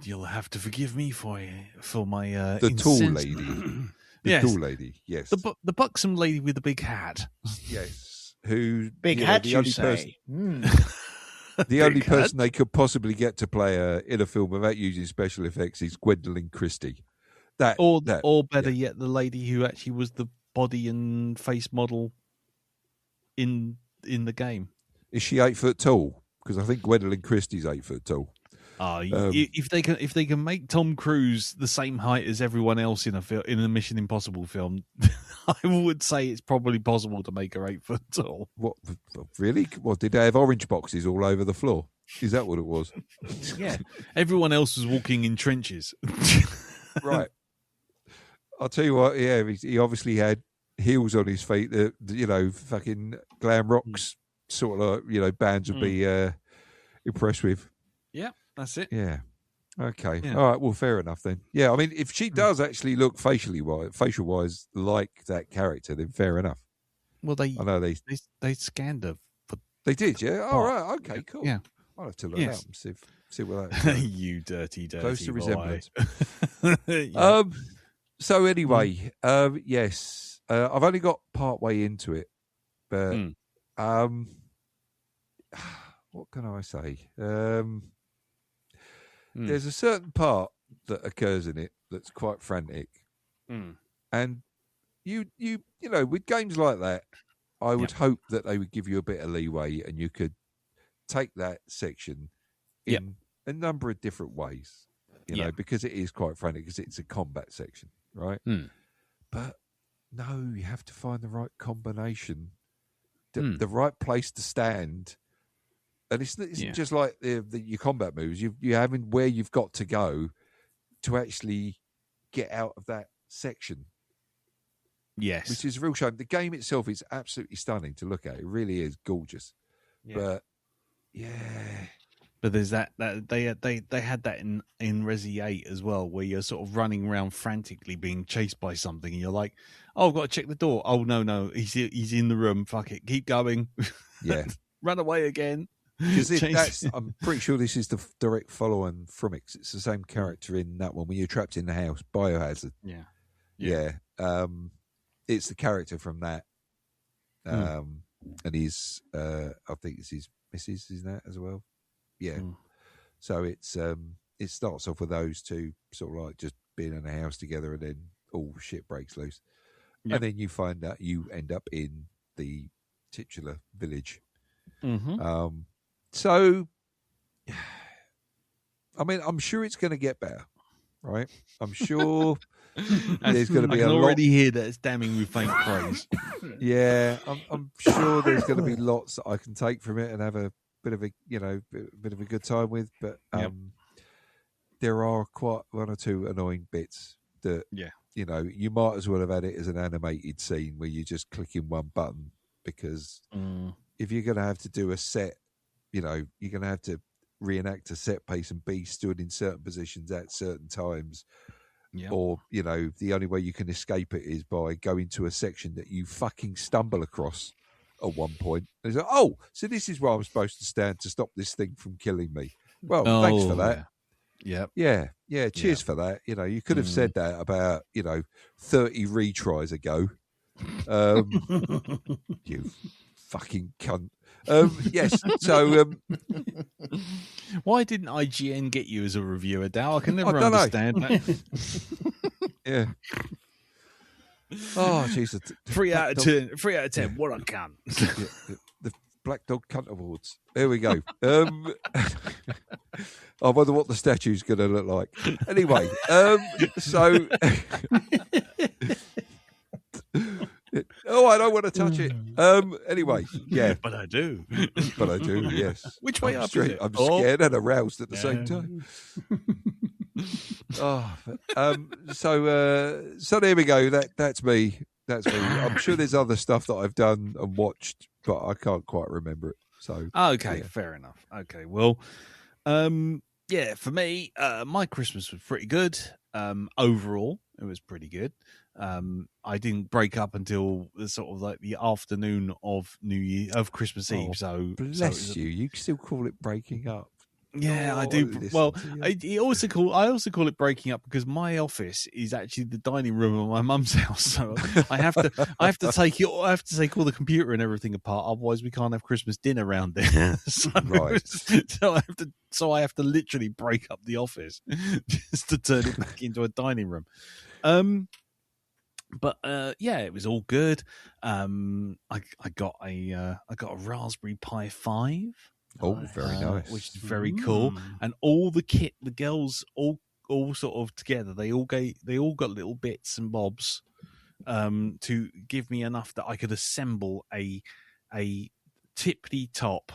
you'll have to forgive me for my the tall lady. Tall lady, yes. The buxom lady with the big hat. Yes. Who big hat, you say? The only person they could possibly get to play in a film without using special effects is Gwendolyn Christie. Or better yet, the lady who actually was the body and face model in the game. Is she 8 foot tall? Because I think Gwendolyn Christie's 8 foot tall. If they can make Tom Cruise the same height as everyone else in a Mission Impossible film, I would say it's probably possible to make her 8 foot tall. What, really? What, did they have orange boxes all over the floor? Is that what it was? Yeah, everyone else was walking in trenches. Right. I'll tell you what. Yeah, he obviously had heels on his feet that fucking glam rocks sort of bands would be impressed with. Yeah. That's it. Yeah. Okay. Yeah. All right. Well, fair enough then. Yeah. I mean, if she does actually look facial wise like that character, then fair enough. Well, I know they scanned her. They did. Yeah. All right. Okay. Cool. Yeah. I'll have to look out and see what that. You dirty. Close to resemblance. Yeah. So anyway, yes. I've only got part way into it, but what can I say? There's a certain part that occurs in it that's quite frantic, and you with games like that, I would hope that they would give you a bit of leeway and you could take that section in a number of different ways, because it is quite frantic because it's a combat section, right? But no, you have to find the right combination, the right place to stand. And it isn't just like your combat moves. You having where you've got to go to actually get out of that section. Yes, which is a real shame. The game itself is absolutely stunning to look at. It really is gorgeous. Yeah. But there's that they had that in Resi 8 as well, where you're sort of running around frantically being chased by something, and you're like, "Oh, I've got to check the door. Oh no, he's in the room. Fuck it, keep going. Yeah, run away again." Because I'm pretty sure this is the direct follow-on from it. It's the same character in that one when you're trapped in the house, Biohazard. Yeah. It's the character from that and his I think it's his missus, is that as well? Yeah. So it's it starts off with those two sort of like just being in a house together, and then all shit breaks loose, and then you find out you end up in the titular village. So, I mean, I'm sure it's going to get better, right? I'm sure there's going to be I can already hear that it's damning with faint praise. Yeah, I'm sure there's going to be lots that I can take from it and have a bit of a bit of a good time with. But there are quite one or two annoying bits that you might as well have had it as an animated scene where you're just clicking one button, because if you're going to have to do a set, you're going to have to reenact a set piece and be stood in certain positions at certain times. Or, the only way you can escape it is by going to a section that you fucking stumble across at one point. And it's like, oh, so this is where I'm supposed to stand to stop this thing from killing me. Well, thanks for that. Yeah. Cheers for that. You could have said that about, 30 retries ago. You fucking cunt. Yes. So, why didn't IGN get you as a reviewer, Dow? I can never understand that. Yeah. Oh, jeez. 3 out of 10. 3 out of 10. What a cunt. The Black Dog Cunt Awards. There we go. I wonder what the statue's going to look like. Anyway, so. Oh, I don't want to touch it. Anyway, yeah. But I do. Yes. Which way up is it? I'm scared and aroused at the same time. So there we go. That's me. I'm sure there's other stuff that I've done and watched, but I can't quite remember it. So fair enough. Okay, well, for me, my Christmas was pretty good. Overall, it was pretty good. I didn't break up until sort of like the afternoon of Christmas Eve. So bless you. You still call it breaking up? Yeah, I do. Well, I also call it breaking up because my office is actually the dining room of my mum's house. So I have to take all the computer and everything apart. Otherwise, we can't have Christmas dinner around there. So I have to literally break up the office just to turn it back into a dining room. But it was all good. I got a Raspberry Pi 5. Oh, very nice. Which is very cool. And all the kit, the girls all sort of together. They all got little bits and bobs to give me enough that I could assemble a tippity top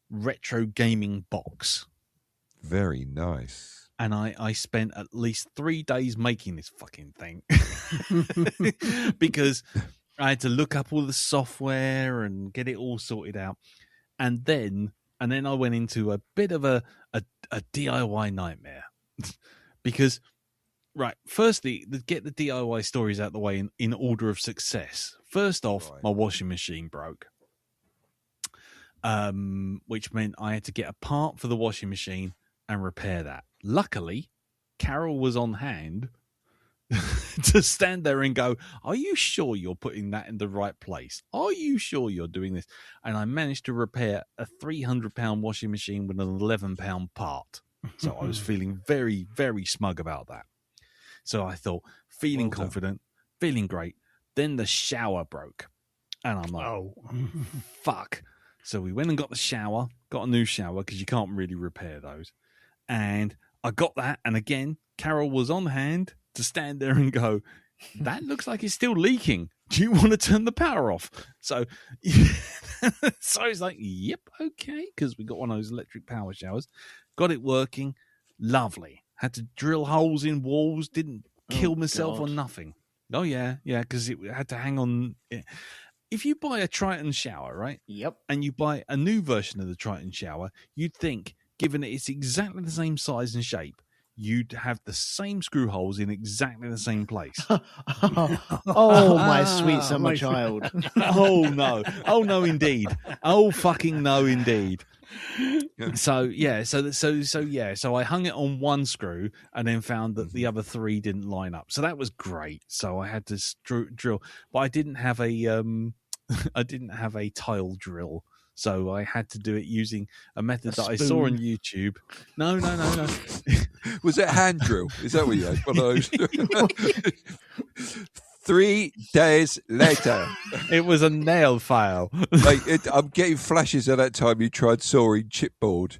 retro gaming box. Very nice. And I spent at least 3 days making this fucking thing because I had to look up all the software and get it all sorted out. And then I went into a bit of a DIY nightmare because, right, firstly, get the DIY stories out the way in order of success. First off, my washing machine broke, which meant I had to get a part for the washing machine and repair that. Luckily, Carol was on hand to stand there and go, are you sure you're putting that in the right place? Are you sure you're doing this? And I managed to repair a £300 washing machine with an £11 part. So I was feeling very, very smug about that. So I thought, feeling confident, feeling great. Then the shower broke. And I'm like, fuck. So we went and got the shower, got a new shower because you can't really repair those. And I got that. And again, Carol was on hand to stand there and go, that looks like it's still leaking. Do you want to turn the power off? So it's like, yep, okay. Because we got one of those electric power showers. Got it working. Lovely. Had to drill holes in walls. Didn't kill myself or nothing. Oh, yeah. Yeah, because it had to hang on. If you buy a Triton shower, right? Yep. And you buy a new version of the Triton shower, you'd think, given that it's exactly the same size and shape, you'd have the same screw holes in exactly the same place. Oh, my sweet summer child. Oh, no. Oh, no, indeed. Oh, fucking no, indeed. So I hung it on one screw and then found that the other three didn't line up. So that was great. So I had to drill, but I didn't have a I didn't have a tile drill, so I had to do it using a method that I saw on YouTube. No. Was it hand drill? Is that what you had? One of those. 3 days later, It was a nail file. I'm getting flashes of that time you tried sawing chipboard.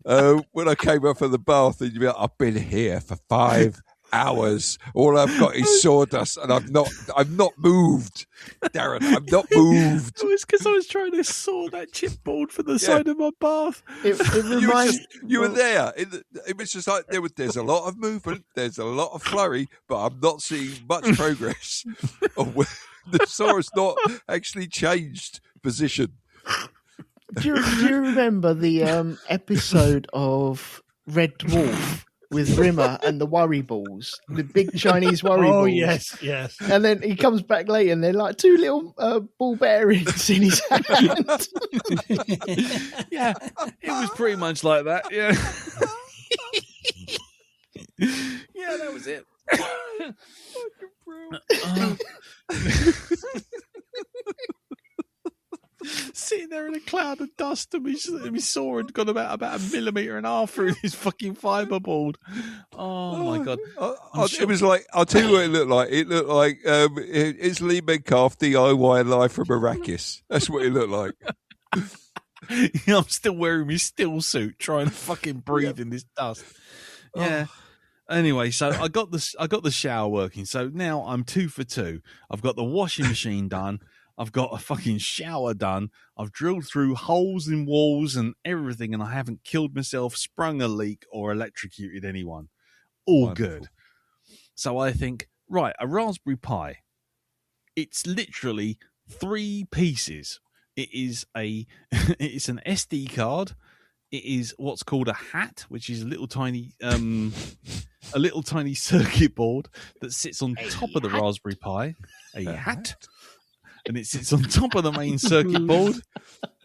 When I came up from the bath, and you'd be like, I've been here for 5 hours. All I've got is sawdust, and I've not moved, Darren. I've not moved. It was because I was trying to saw that chipboard for the side of my bath. It reminds You were there. It was just like there's a lot of movement, there's a lot of flurry, but I'm not seeing much progress. The saw has not actually changed position. Do you remember the episode of Red Dwarf with Rimmer and the worry balls, the big Chinese worry balls? Oh, yes. And then he comes back later and they're like 2 little ball bearings in his hand. Yeah, it was pretty much like that. Yeah. Yeah, that was it. Sitting there in a cloud of dust, and my saw had gone about 1.5 millimeters through this fucking fiberboard. Oh my god! It was like, I'll tell you what it looked like. It looked like it's Lee Metcalf DIY live from Arrakis. That's what it looked like. I'm still wearing my still suit, trying to fucking breathe in this dust. Yeah. Anyway, so I got the shower working. So now I'm 2 for 2. I've got the washing machine done. I've got a fucking shower done. I've drilled through holes in walls and everything, and I haven't killed myself, sprung a leak, or electrocuted anyone. All Wonderful. Good. So I think, right, a Raspberry Pi. It's literally 3 pieces. It is it's an SD card. It is what's called a hat, which is a little tiny circuit board that sits on top of the Raspberry Pi. A hat. And it sits on top of the main circuit board.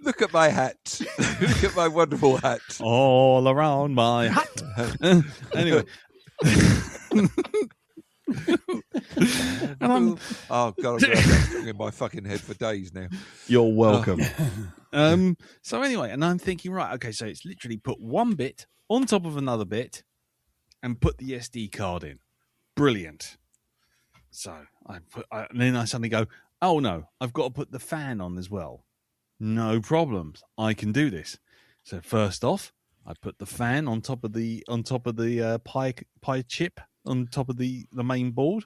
Look at my hat. Look at my wonderful hat. All around my hat. Anyway. Oh, God, I'm going to have that stuck in my fucking head for days now. You're welcome. So anyway, and I'm thinking, right, okay, so it's literally put one bit on top of another bit and put the SD card in. Brilliant. So and then I suddenly go, oh no, I've got to put the fan on as well. No problems. I can do this. So first off, I put the fan on top of the Pi chip on top of the main board.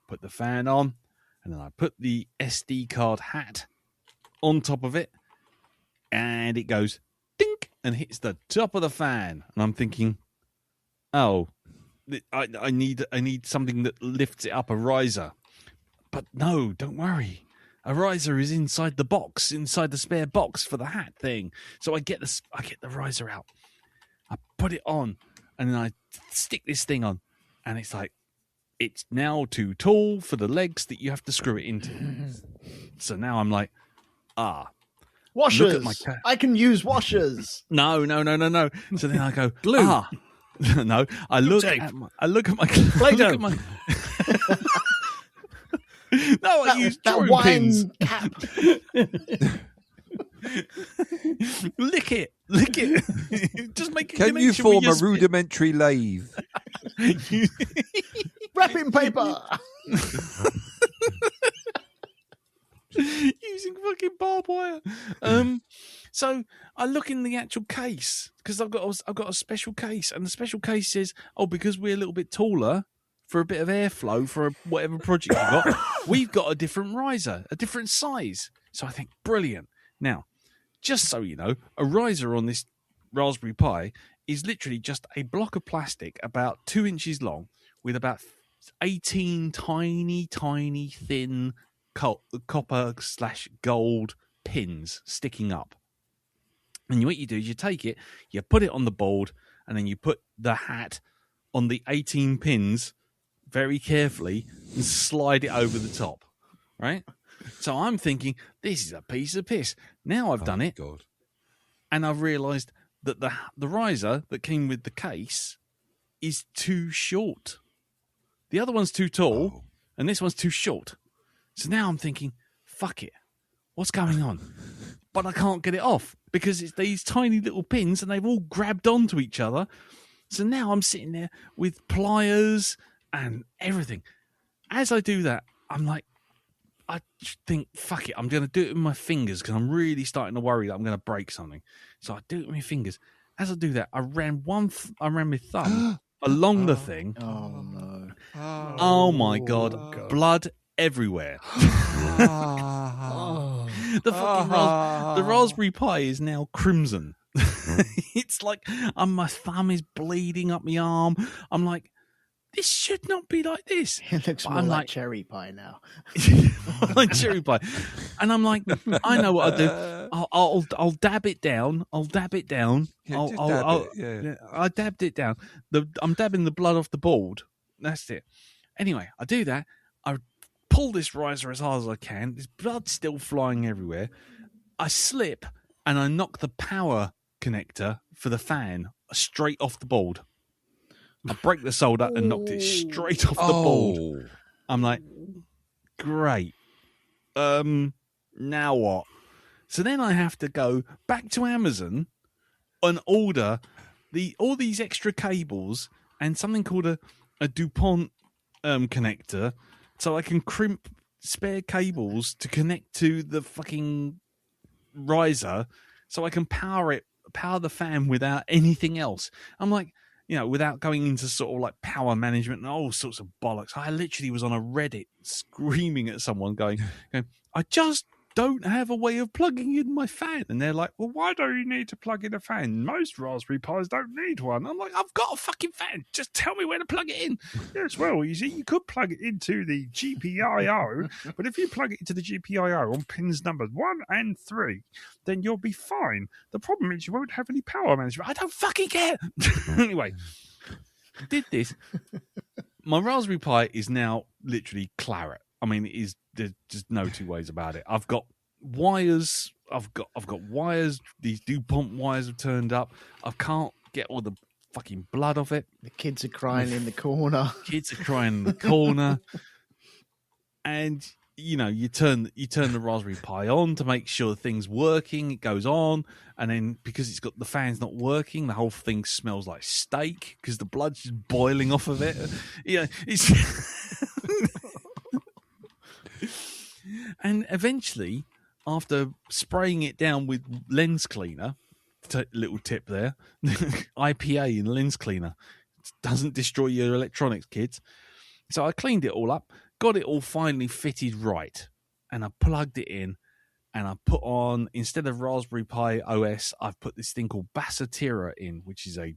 Put the fan on, and then I put the SD card hat on top of it, and it goes dink and hits the top of the fan. And I'm thinking, oh, I need something that lifts it up, a riser. But no, don't worry. A riser is inside the box, inside the spare box for the hat thing. So I get the riser out. I put it on, and then I stick this thing on, and it's like, it's now too tall for the legs that you have to screw it into. So now I'm like, washers. Look at I can use washers. No. So then I go, glue. No, I look at my Play-Doh. No, I use that drawing wine pins. cap. Lick it. Just make it. Can you form a rudimentary lathe? Wrapping paper. Using fucking barbed wire. So I look in the actual case because I've got a special case, and the special case says, "Oh, because we're a little bit taller for a bit of airflow for whatever project we've got a different riser, a different size." So I think, brilliant. Now, just so you know, a riser on this Raspberry Pi is literally just a block of plastic about 2 inches long with about 18 tiny thin copper/gold pins sticking up. And what you do is you take it, you put it on the board, and then you put the hat on the 18 pins very carefully and slide it over the top, right? So I'm thinking, this is a piece of piss. Now I've done it, God. and I've realised that the riser that came with the case is too short. The other one's too tall, and this one's too short. So now I'm thinking, fuck it. what's going on? But I can't get it off because it's these tiny little pins and they've all grabbed onto each other. So now I'm sitting there with pliers and everything. As I do that, I'm like, I think, fuck it, I'm going to do it with my fingers because I'm really starting to worry that I'm going to break something. So I do it with my fingers. As I do that, I ran my thumb along the thing. Oh, no. Oh, my God. Blood everywhere. The Raspberry Pi is now crimson. It's like my thumb is bleeding up my arm. I'm like, this should not be like this. It looks more like cherry pie now. Like cherry pie. And I'm like, I know what I'll do. I'll dab it down. I dabbed it down. I'm dabbing the blood off the board. That's it. Anyway, I do that. I pull this riser as hard as I can. There's blood still flying everywhere. I slip and I knock the power connector for the fan straight off the board. I break the solder and knocked it straight off the board. I'm like, great. Now what? So then I have to go back to Amazon and order all these extra cables and something called a DuPont connector, so I can crimp spare cables to connect to the fucking riser, so I can power the fan without anything else. I'm like, without going into sort of like power management and all sorts of bollocks. I literally was on a Reddit screaming at someone going, I just don't have a way of plugging in my fan. And they're like, well, why do you need to plug in a fan? Most Raspberry Pis don't need one. I'm like, I've got a fucking fan. Just tell me where to plug it in. Yes, well, you see, you could plug it into the GPIO, but if you plug it into the GPIO on pins numbers 1 and 3, then you'll be fine. The problem is you won't have any power management. I don't fucking care. Anyway, did this. My Raspberry Pi is now literally claret. I mean, there's just no two ways about it. I've got wires. I've got wires. These DuPont wires have turned up. I can't get all the fucking blood off it. The kids are crying in the corner. And you turn the Raspberry Pi on to make sure the thing's working. It goes on, and then because the fan's not working, the whole thing smells like steak because the blood's just boiling off of it. It's. And eventually, after spraying it down with lens cleaner, little tip there, IPA in lens cleaner doesn't destroy your electronics, kids. So I cleaned it all up, got it all finally fitted right, and I plugged it in, and I put on, instead of Raspberry Pi OS, I've put this thing called Basatira in, which is a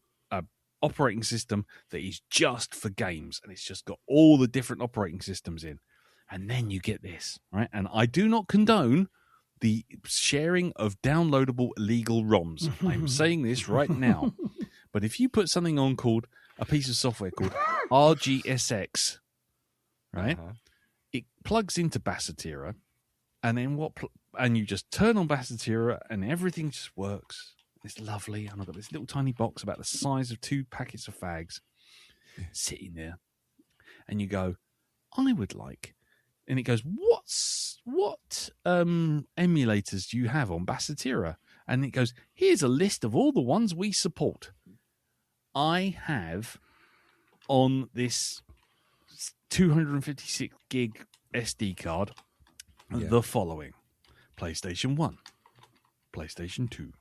operating system that is just for games, and it's just got all the different operating systems in. And then you get this, right? And I do not condone the sharing of downloadable illegal ROMs. I'm saying this right now. But if you put something on called a piece of software called RGSX, right? It plugs into Basatira, and then and you just turn on Basatira, and everything just works. It's lovely. And I've got this little tiny box about the size of 2 packets of fags sitting there, and you go, I would like. And it goes, what emulators do you have on Basatira? And it goes, here's a list of all the ones we support. I have on this 256 gig SD card the following: PlayStation 1, PlayStation 2,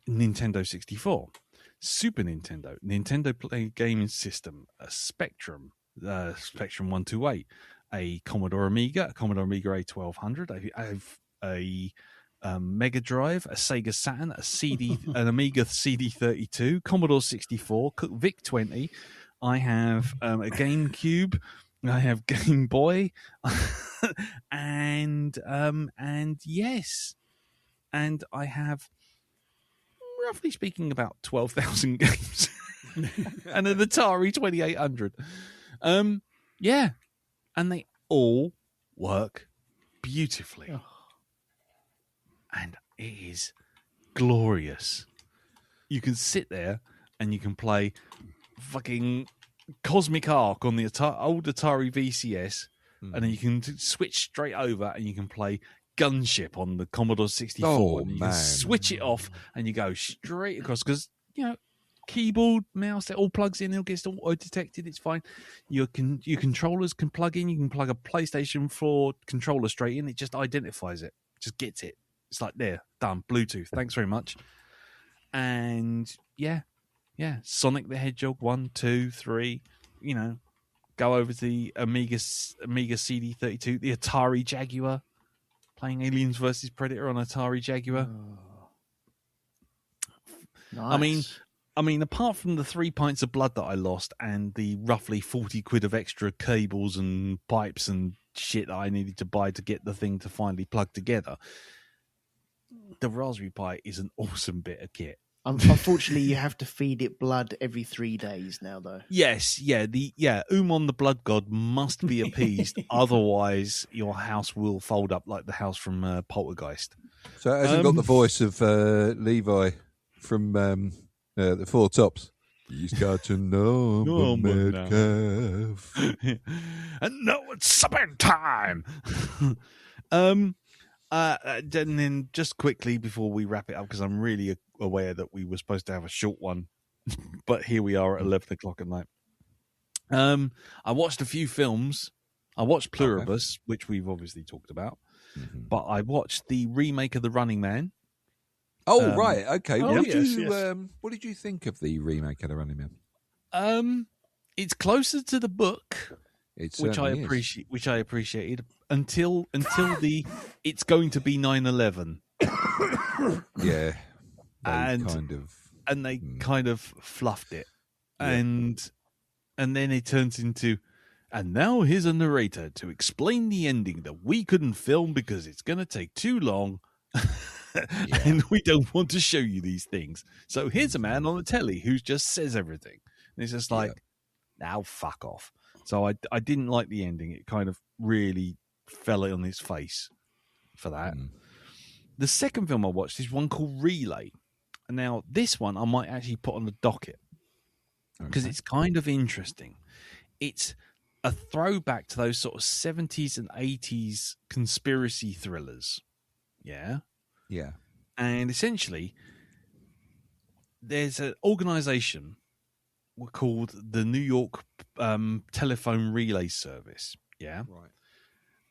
Nintendo 64, Super Nintendo, Nintendo Play Gaming System, a Spectrum 128, a Commodore Amiga, a Commodore Amiga A1200, a Mega Drive, a Sega Saturn, an Amiga CD32, Commodore 64, VIC-20. I have a GameCube. I have Game Boy, and yes, and I have, roughly speaking, about 12,000 games, and an Atari 2800. Yeah, and they all work beautifully. And it is glorious. You can sit there and you can play fucking Cosmic Arc on the old Atari VCS, and then you can switch straight over and you can play gunship on the Commodore 64. Oh, and you man. can switch it off and you go straight across because, keyboard, mouse, it all plugs in, it gets auto-detected, it's fine. Your controllers can plug in, you can plug a PlayStation 4 controller straight in, it just identifies it, just gets it. It's like, there, done, Bluetooth, thanks very much. And yeah, Sonic the Hedgehog 1, 2, 3, go over to the Amiga CD32, the Atari Jaguar, playing Aliens vs Predator on Atari Jaguar. Nice. I mean, apart from the 3 pints of blood that I lost and the roughly 40 quid of extra cables and pipes and shit that I needed to buy to get the thing to finally plug together, the Raspberry Pi is an awesome bit of kit. Unfortunately, you have to feed it blood every 3 days now, though. Yes, Umon the Blood God must be appeased, otherwise your house will fold up like the house from Poltergeist. So it hasn't got the voice of Levi from the Four Tops. He's got a number, Metcalf. And now it's supper time. And then just quickly before we wrap it up, because I'm really aware that we were supposed to have a short one, but here we are at 11 o'clock at night. I watched a few films. I watched Pluribus, which we've obviously talked about, but I watched the remake of The Running Man. Oh, right. Okay. What did you think of the remake of The Running Man? It's closer to the book, which I appreciated until the it's going to be 9/11. Yeah. They kind of fluffed it. Yeah. And then it turns into, and now here's a narrator to explain the ending that we couldn't film because it's going to take too long. And we don't want to show you these things. So here's a man on the telly who just says everything. And it's just like, now fuck off. So I didn't like the ending. It kind of really fell on his face for that. The second film I watched is one called Relay. And now this one I might actually put on the docket because it's kind of interesting. It's a throwback to those sort of 70s and 80s conspiracy thrillers. Yeah. Yeah. And essentially, there's an organization called the New York Telephone Relay Service. Yeah. Right.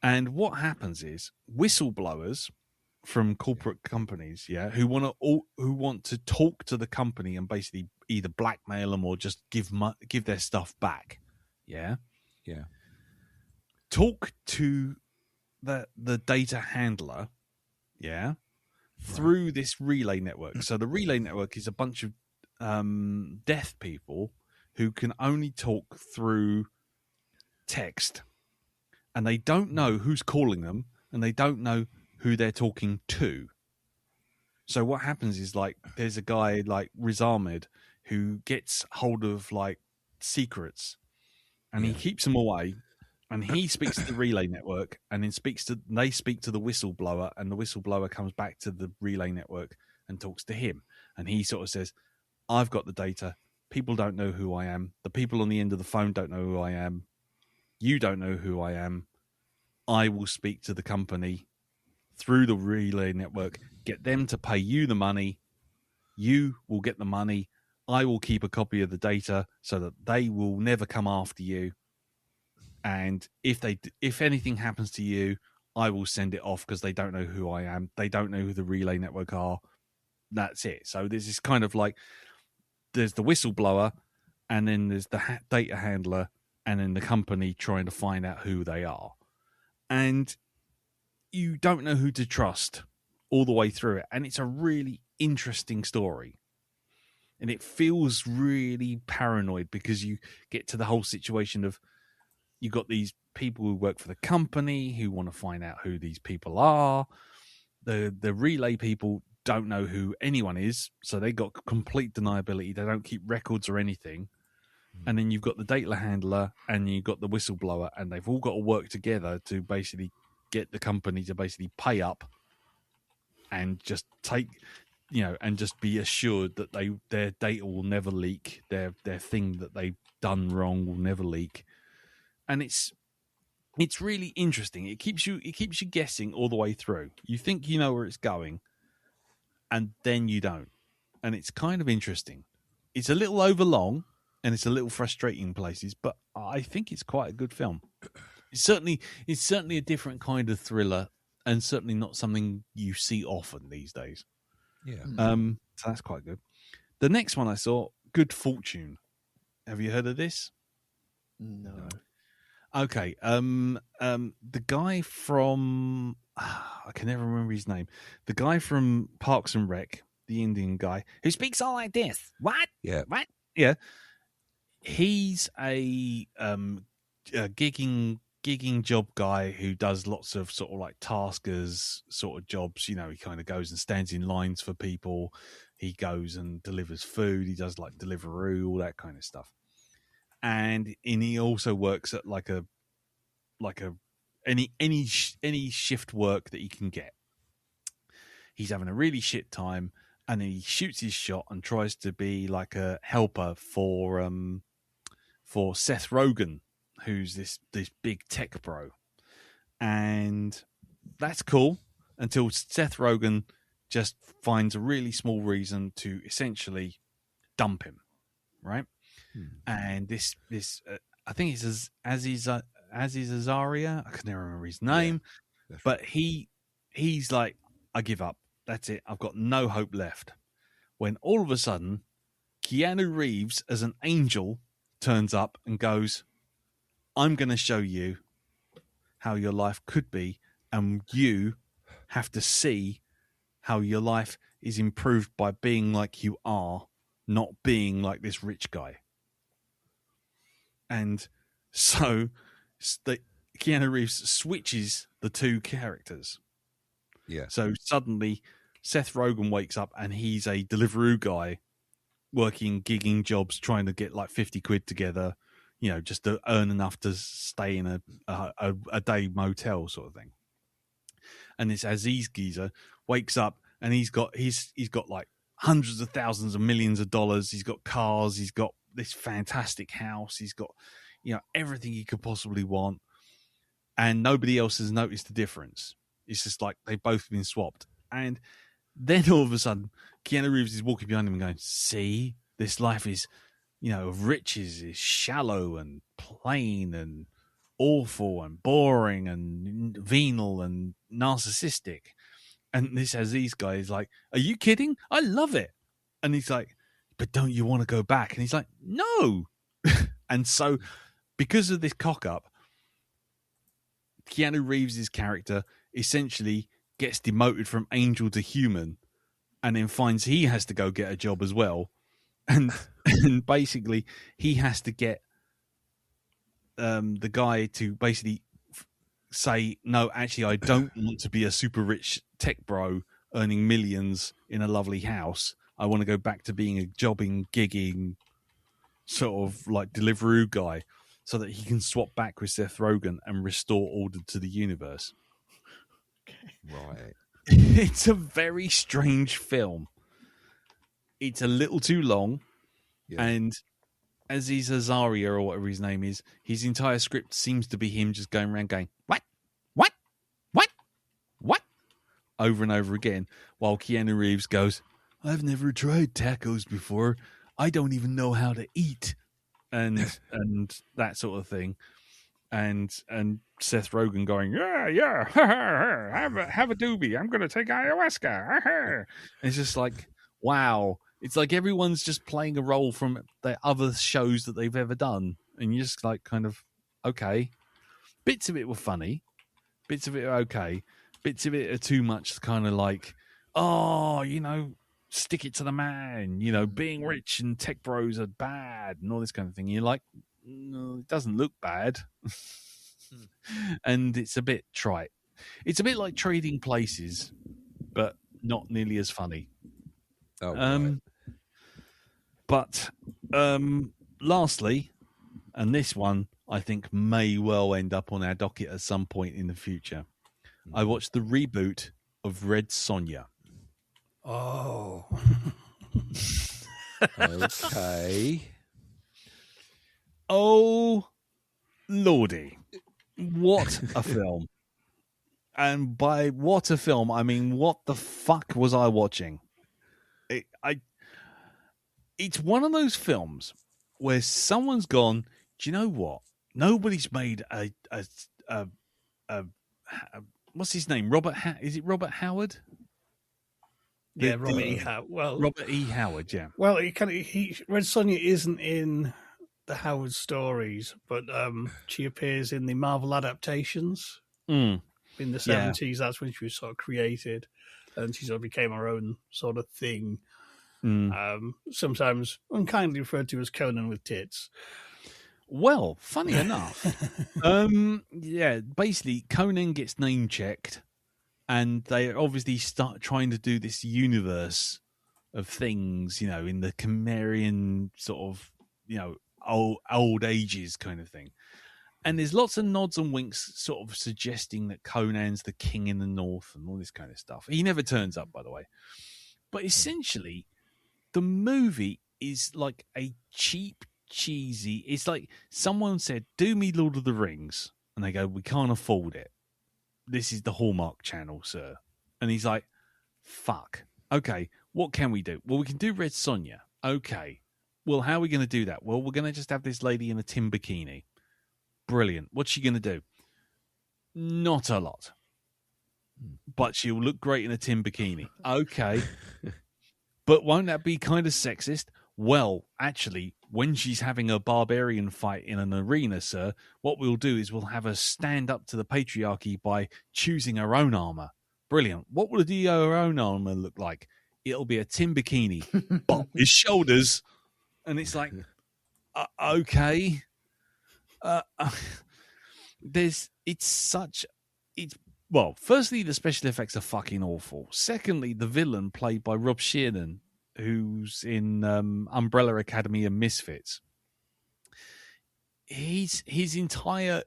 And what happens is whistleblowers from corporate companies, who want to talk to the company and basically either blackmail them or just give their stuff back. Yeah. Yeah. Talk to the data handler. Yeah. Through this relay network. So the relay network is a bunch of deaf people who can only talk through text. And they don't know who's calling them and they don't know who they're talking to. So what happens is, like, there's a guy like Riz Ahmed who gets hold of like secrets and he keeps them away. And he speaks to the relay network, and then they speak to the whistleblower, and the whistleblower comes back to the relay network and talks to him. And he sort of says, I've got the data. People don't know who I am. The people on the end of the phone don't know who I am. You don't know who I am. I will speak to the company through the relay network, get them to pay you the money. You will get the money. I will keep a copy of the data so that they will never come after you. And if anything happens to you, I will send it off because they don't know who I am. They don't know who the relay network are. That's it. So there's this kind of like, there's the whistleblower, and then there's the data handler, and then the company trying to find out who they are. And you don't know who to trust all the way through it. And it's a really interesting story. And it feels really paranoid because you get to the whole situation of, you've got these people who work for the company who want to find out who these people are. The relay people don't know who anyone is, so they got complete deniability. They don't keep records or anything. And then you've got the data handler and you've got the whistleblower, and they've all got to work together to basically get the company to basically pay up and just take, and just be assured that their data will never leak. Their thing that they've done wrong will never leak. And it's it's really interesting. It keeps you guessing all the way through. You think you know where it's going, and then you don't. And it's kind of interesting. It's a little overlong, and it's a little frustrating in places, but I think it's quite a good film. It's certainly a different kind of thriller, and certainly not something you see often these days. Yeah. So that's quite good. The next one I saw, Good Fortune. Have you heard of this? No. Okay. The guy from I can never remember his name. The guy from Parks and Rec, the Indian guy who speaks all like this. What? Yeah. What? Yeah. He's a gigging job guy who does lots of sort of like taskers sort of jobs. You know, he kind of goes and stands in lines for people. He goes and delivers food. He does like Deliveroo, all that kind of stuff. And he also works at any shift work that he can get. He's having a really shit time, and he shoots his shot and tries to be like a helper for Seth Rogen, who's this big tech bro. And that's cool until Seth Rogen just finds a really small reason to essentially dump him, right? And this I think it's Aziz Azaria. I can never remember his name, but he's like, I give up. That's it. I've got no hope left. When all of a sudden, Keanu Reeves as an angel turns up and goes, I'm going to show you how your life could be, and you have to see how your life is improved by being like you are, not being like this rich guy. And so Keanu Reeves switches the two characters. Yeah. So suddenly Seth Rogen wakes up and he's a Deliveroo guy working gigging jobs, trying to get like 50 quid together, you know, just to earn enough to stay in a day motel sort of thing. And this Aziz geezer wakes up and he's got like hundreds of thousands of millions of dollars. He's got cars. He's got this fantastic house. He's got, you know, everything he could possibly want. And nobody else has noticed the difference. It's just like they've both been swapped. And then all of a sudden, Keanu Reeves is walking behind him and going, see, this life is, you know, of riches is shallow and plain and awful and boring and venal and narcissistic. And this Aziz guy is like, are you kidding? I love it. And he's like, but don't you want to go back? And he's like, no. And so because of this cock up, Keanu Reeves' character essentially gets demoted from angel to human, and then finds he has to go get a job as well. And basically he has to get the guy to basically say, no, actually, I don't want to be a super rich tech bro earning millions in a lovely house. I want to go back to being a jobbing, gigging, sort of like Deliveroo guy, so that he can swap back with Seth Rogen and restore order to the universe. Right. It's a very strange film. It's a little too long, and Aziz Azaria, or whatever his name is, his entire script seems to be him just going around going, what? What? What? What? Over and over again, while Keanu Reeves goes, I've never tried tacos before. I don't even know how to eat. And that sort of thing. And Seth Rogen going, yeah, have a doobie. I'm going to take ayahuasca. And it's just like, wow. It's like everyone's just playing a role from the other shows that they've ever done. And you're just like, kind of, okay. Bits of it were funny. Bits of it are okay. Bits of it are too much kind of like, oh, you know, stick it to the man. You know, being rich and tech bros are bad and all this kind of thing. You're like, no, it doesn't look bad. And it's a bit trite. It's a bit like Trading Places, but not nearly as funny. Oh, right. But lastly, and this one I think may well end up on our docket at some point in the future, I watched the reboot of Red Sonja. Oh. Okay. Oh, lordy. What a film. And by what a film, I mean, what the fuck was I watching? It's one of those films where someone's gone, do you know what? Nobody's made a what's his name? Is it Robert Howard? Yeah, Robert E. Howard. Well, Robert E. Howard, yeah. Well, Red Sonja isn't in the Howard stories, but she appears in the Marvel adaptations in the 70s. That's when she was sort of created, and she sort of became her own sort of thing. Sometimes unkindly referred to as Conan with tits. Well, funny enough, basically Conan gets name checked, and they obviously start trying to do this universe of things, in the Cimmerian sort of, old ages kind of thing. And there's lots of nods and winks sort of suggesting that Conan's the king in the north and all this kind of stuff. He never turns up, by the way. But essentially, the movie is like a cheap, cheesy. It's like someone said, do me Lord of the Rings. And they go, we can't afford it. This is the Hallmark Channel, sir. And he's like, fuck. Okay, what can we do? Well, we can do Red Sonja. Okay. Well, how are we going to do that? Well, we're going to just have this lady in a tin bikini. Brilliant. What's she going to do? Not a lot. But she'll look great in a tin bikini. Okay. But won't that be kind of sexist? Well, actually, when she's having a barbarian fight in an arena, sir, what we'll do is we'll have her stand up to the patriarchy by choosing her own armor. Brilliant. What will her own armor look like? It'll be a tin bikini, but his shoulders. And it's like, okay. Well, firstly, the special effects are fucking awful. Secondly, the villain played by Rob Sheeran, who's in Umbrella Academy and Misfits. His entire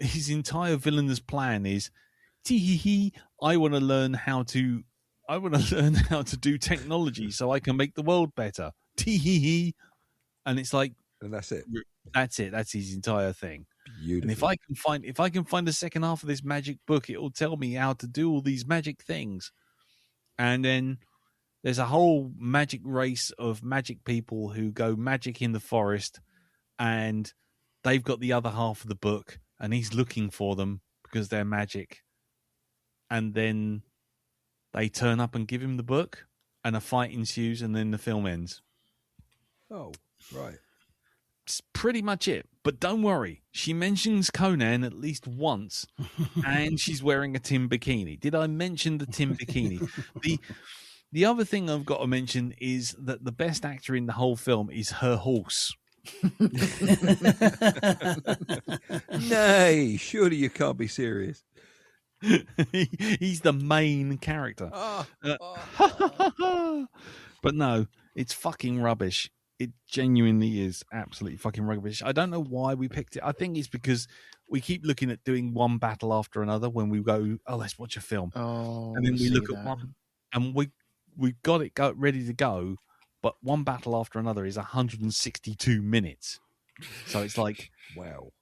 villainous plan is, I want to learn how to do technology so I can make the world better. And it's like, and that's it. That's it. That's his entire thing. Beautiful. And if I can find the second half of this magic book, it will tell me how to do all these magic things. And then there's a whole magic race of magic people who go magic in the forest, and they've got the other half of the book, and he's looking for them because they're magic. And then they turn up and give him the book, and a fight ensues, and then the film ends. Oh, right. It's pretty much it. But don't worry, she mentions Conan at least once, and she's wearing a tin bikini. Did I mention the tin bikini? The other thing I've got to mention is that the best actor in the whole film is her horse. Nay, surely you can't be serious. He's the main character. But no, it's fucking rubbish. It genuinely is absolutely fucking rubbish. I don't know why we picked it. I think it's because we keep looking at doing one battle after another when we go, let's watch a film. And then we look at one, and we've got it ready to go, but one battle after another is 162 minutes. So it's like, wow.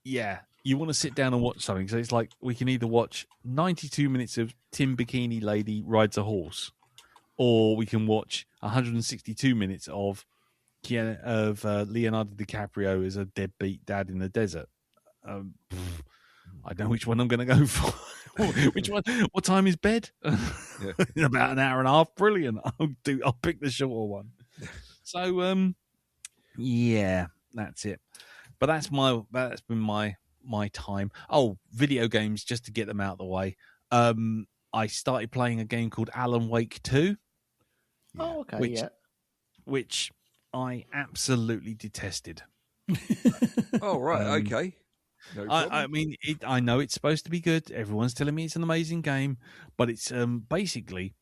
Yeah, you want to sit down and watch something. So it's like we can either watch 92 minutes of Tin Bikini Lady rides a horse, or we can watch 162 minutes of Leonardo DiCaprio as a deadbeat dad in the desert. I don't know which one I'm going to go for. Which one? What time is bed? In about an hour and a half. Brilliant. I'll pick the shorter one. So yeah, that's it. But that's been my time. Oh, video games, just to get them out of the way. I started playing a game called Alan Wake 2. Oh, okay, which I absolutely detested. Oh, right, okay. No I mean, I know it's supposed to be good. Everyone's telling me it's an amazing game, but it's basically,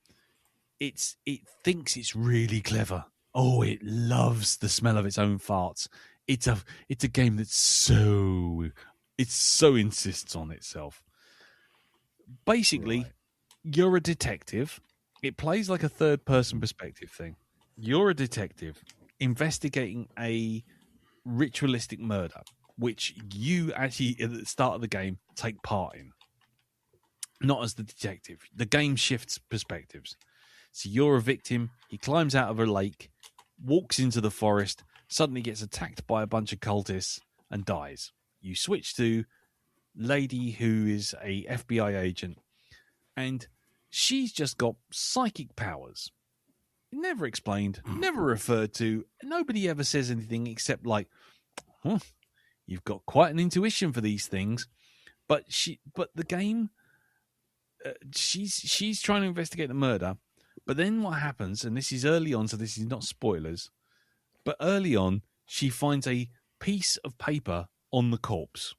it thinks it's really clever. Oh, it loves the smell of its own farts. It's a game that's so insists on itself. Basically, You're a detective. It plays like a third-person perspective thing. You're a detective investigating a ritualistic murder. which you actually, at the start of the game, take part in. Not as the detective. The game shifts perspectives. So you're a victim. He climbs out of a lake, walks into the forest, suddenly gets attacked by a bunch of cultists and dies. You switch to lady who is a FBI agent, and she's just got psychic powers. Never explained, never referred to. Nobody ever says anything except like, you've got quite an intuition for these things. But the game, she's trying to investigate the murder. But then what happens, and this is early on, so this is not spoilers, but early on, she finds a piece of paper on the corpse.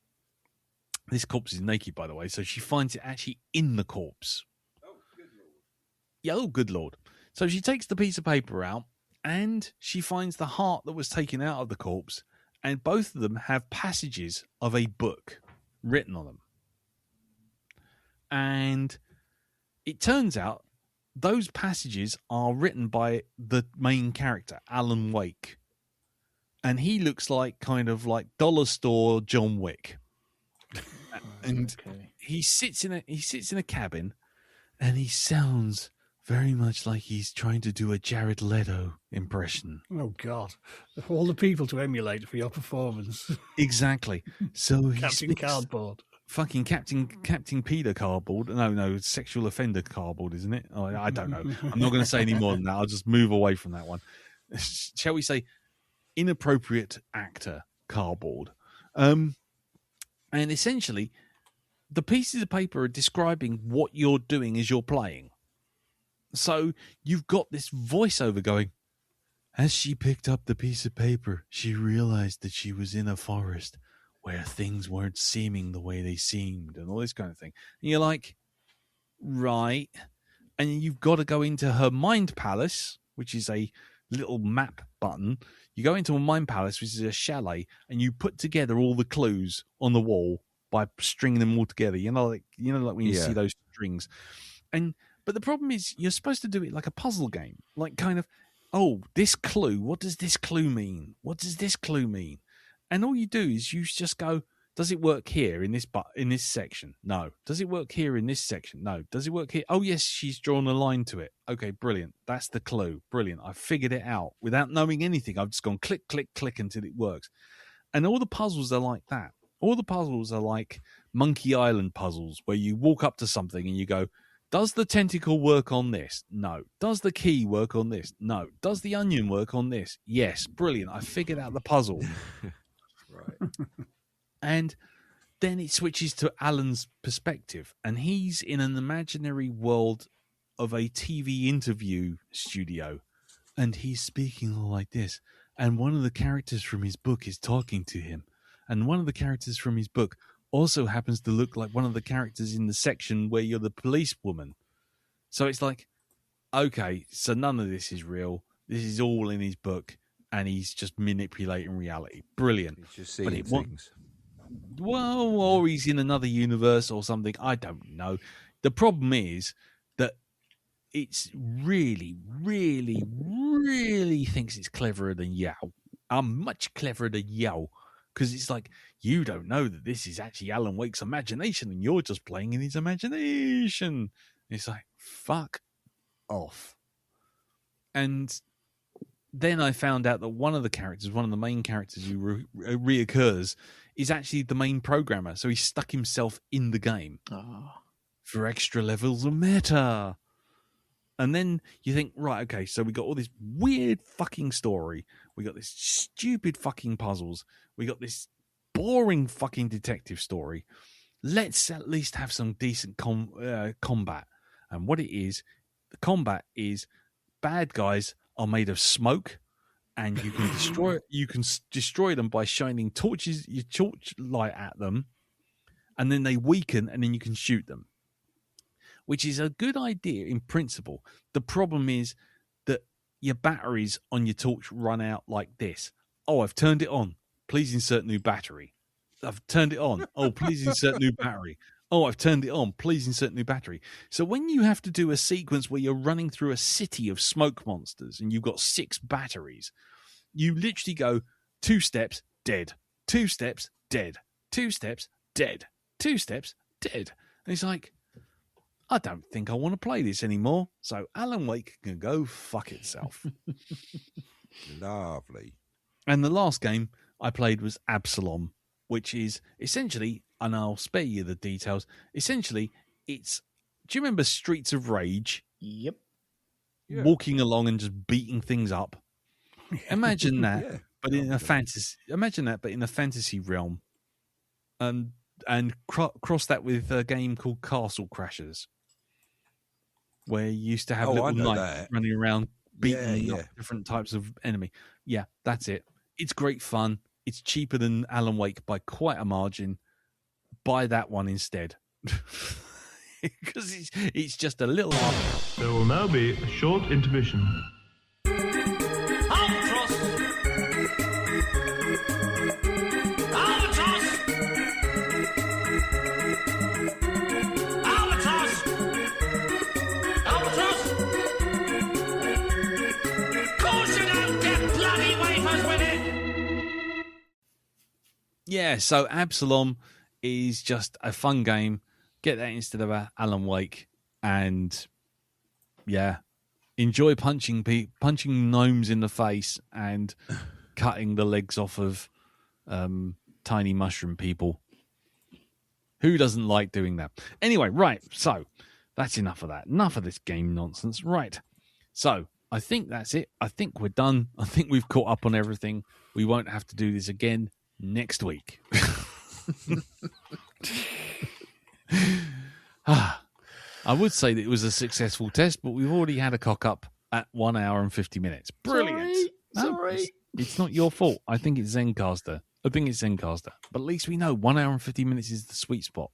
This corpse is naked, by the way, so she finds it actually in the corpse. Oh, good Lord. Yeah, oh, good Lord. So she takes the piece of paper out, and she finds the heart that was taken out of the corpse, and both of them have passages of a book written on them. And it turns out those passages are written by the main character, Alan Wake. And he looks like kind of like dollar store John Wick. And he sits in a cabin, and he sounds very much like he's trying to do a Jared Leto impression. Oh God! All the people to emulate for your performance. Exactly. So Captain Cardboard. Fucking Captain Peter Cardboard. No, sexual offender Cardboard, isn't it? Oh, I don't know. I'm not going to say any more than that. I'll just move away from that one. Shall we say inappropriate actor Cardboard? And essentially, the pieces of paper are describing what you're doing as you're playing. So you've got this voiceover going, as she picked up the piece of paper, she realized that she was in a forest where things weren't seeming the way they seemed, and all this kind of thing. And you're like, right. And you've got to go into her mind palace, which is a little map button. You go into a mind palace, which is a chalet, and you put together all the clues on the wall by stringing them all together. You know, like when you see those strings. But the problem is, you're supposed to do it like a puzzle game, like kind of, oh, this clue. What does this clue mean? What does this clue mean? And all you do is you just go, does it work here in this section? No. Does it work here in this section? No. Does it work here? Oh, yes, she's drawn a line to it. Okay, brilliant. That's the clue. Brilliant. I figured it out without knowing anything. I've just gone click, click, click until it works. And all the puzzles are like that. All the puzzles are like Monkey Island puzzles, where you walk up to something and you go, does the tentacle work on this? No. Does the key work on this? No. Does the onion work on this? Yes. Brilliant. I figured out the puzzle. Right. And then it switches to Alan's perspective, and he's in an imaginary world of a TV interview studio, and he's speaking all like this. And one of the characters from his book is talking to him, and one of the characters from his book also happens to look like one of the characters in the section where you're the police woman. So it's like, okay, so none of this is real. This is all in his book, and he's just manipulating reality. Brilliant. He's just seeing things. Well, or he's in another universe or something. I don't know. The problem is that it's really, really, really thinks it's cleverer than Yao. I'm much cleverer than Yao, because it's like, you don't know that this is actually Alan Wake's imagination, and you're just playing in his imagination. It's like, fuck off. And then I found out that one of the main characters who reoccurs, is actually the main programmer. So he stuck himself in the game for extra levels of meta. And then you think, right, okay, so we got all this weird fucking story. We got this stupid fucking puzzles. We got this boring fucking detective story. Let's at least have some decent combat. And what it is, the combat is bad guys are made of smoke, and you can destroy them by shining your torchlight at them, and then they weaken, and then you can shoot them, which is a good idea in principle. The problem is that your batteries on your torch run out like this. Oh, I've turned it on. Please insert new battery. I've turned it on. Oh, please insert new battery. Oh, I've turned it on. Please insert new battery. So when you have to do a sequence where you're running through a city of smoke monsters and you've got 6 batteries, you literally go 2 steps, dead. 2 steps, dead. 2 steps, dead. 2 steps, dead. And it's like, I don't think I want to play this anymore. So Alan Wake can go fuck itself. Lovely. And the last game I played was Absalom, which is essentially, and I'll spare you the details, essentially it's, do you remember Streets of Rage? Yep. Yeah. Walking along and just beating things up. Imagine that, Yeah. but in a fantasy. Imagine that, but in a fantasy realm, and cross that with a game called Castle Crashers, where you used to have little knights running around beating up different types of enemy. Yeah, that's it. It's great fun. It's cheaper than Alan Wake by quite a margin. Buy that one instead. Because it's just a little. There will now be a short intermission. Albatross! Albatross! Albatross! Albatross! Course you don't get bloody wafers with it! Yeah, so Absalom is just a fun game. Get that instead of Alan Wake, and yeah, enjoy punching gnomes in the face and cutting the legs off of tiny mushroom people. Who doesn't like doing that? Anyway, right, so that's enough of that. Enough of this game nonsense. Right, so I think that's it. I think we're done. I think we've caught up on everything. We won't have to do this again next week. I would say that it was a successful test, but we've already had a cock up at 1 hour and 50 minutes. Brilliant. Sorry. It's not your fault. I think it's Zencaster. But at least we know 1 hour and 50 minutes is the sweet spot.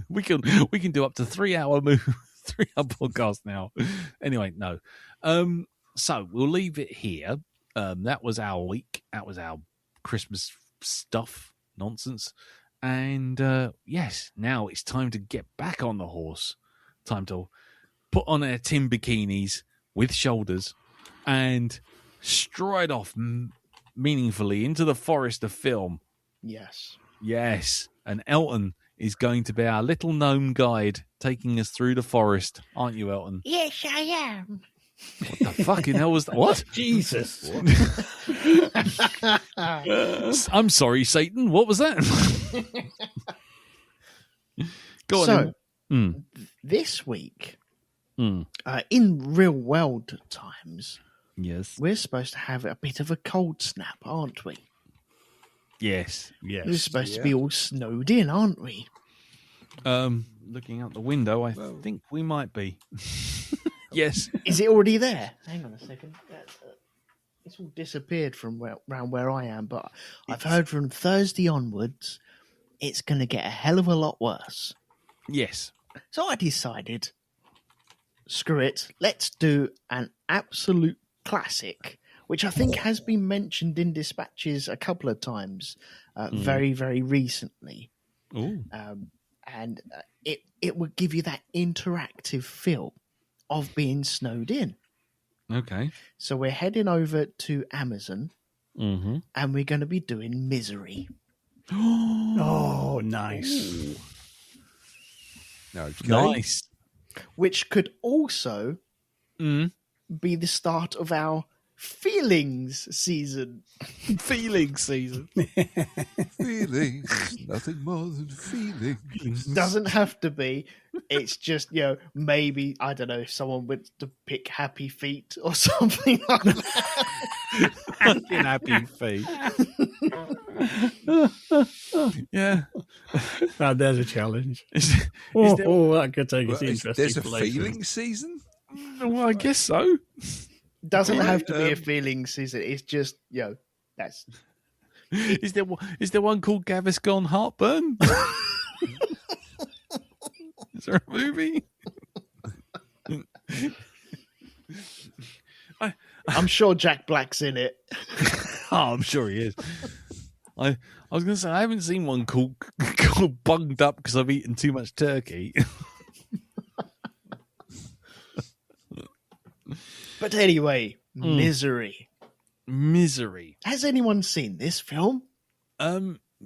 we can do up to 3 hour 3 hour podcast now. Anyway, no. So we'll leave it here. That was our week. That was our Christmas stuff nonsense. And yes, now it's time to get back on the horse. Time to put on our tin bikinis with shoulders and stride off meaningfully into the forest of film. Yes. Yes. And Elton is going to be our little gnome guide taking us through the forest. Aren't you, Elton? Yes, I am. What the fucking hell was that? What? Jesus. I'm sorry, Satan. What was that? Go on. So, then. this week, Mm. in real world times, Yes. we're supposed to have a bit of a cold snap, aren't we? Yes. Yes. We're supposed to be all snowed in, aren't we? Looking out the window, I think we might be. Yes. Is it already there? Hang on a second. It's all disappeared from around where I am, but I've heard from Thursday onwards, it's going to get a hell of a lot worse. Yes. So I decided, screw it, let's do an absolute classic, which I think has been mentioned in dispatches a couple of times, very, very recently. Ooh. And it would give you that interactive feel of being snowed in. Okay. So we're heading over to Amazon, Mm-hmm. and we're going to be doing Misery. Oh, nice. Okay. Nice. Which could also Mm. be the start of our feelings season. Feeling season. Feelings, nothing more than feelings. Doesn't have to be. It's just, maybe, I don't know, if someone wants to pick Happy Feet or something like that. Fucking happy feet. Yeah. Now, there's a challenge. Is there- That could take us Well, interesting there's a places. feeling season? well, I guess so. Doesn't have to be a Um, feelings season. It's just, that's... Is there one called Gaviscon Heartburn? Is there a movie? I'm sure Jack Black's in it. Oh, I'm sure he is. I was going to say I haven't seen one called Bunged Up because I've eaten too much turkey. But anyway, Misery. Misery. Has anyone seen this film?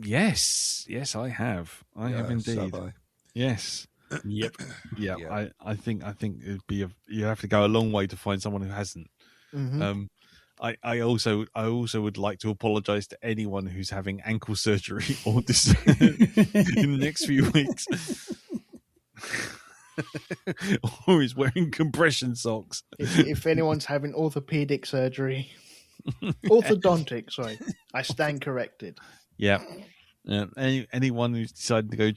Yes, I have. I have indeed. So Yes. Yep. Yeah, Yeah. I think it'd be you have to go a long way to find someone who hasn't. Mm-hmm. I also would like to apologise to anyone who's having ankle surgery or this in the next few weeks, or is wearing compression socks. If anyone's having orthopedic surgery, orthodontic, sorry, I stand corrected. Yeah. Anyone who's decided to go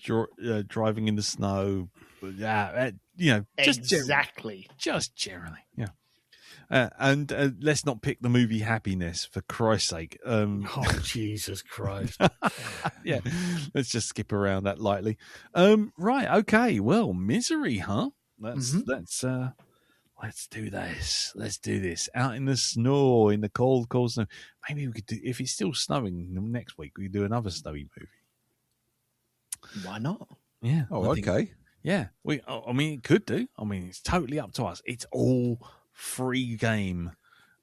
driving in the snow, just Exactly. generally, yeah. And let's not pick the movie Happiness, for Christ's sake. Oh, Jesus Christ. Yeah, let's just skip around that lightly. Right, okay. Well, Misery, huh? Let's do this. Let's do this. Out in the snow, in the cold snow. Maybe we could do, if it's still snowing next week, we could do another snowy movie. Why not? Yeah. Oh, okay. Yeah. I mean, it could do. I mean, it's totally up to us. It's all free game.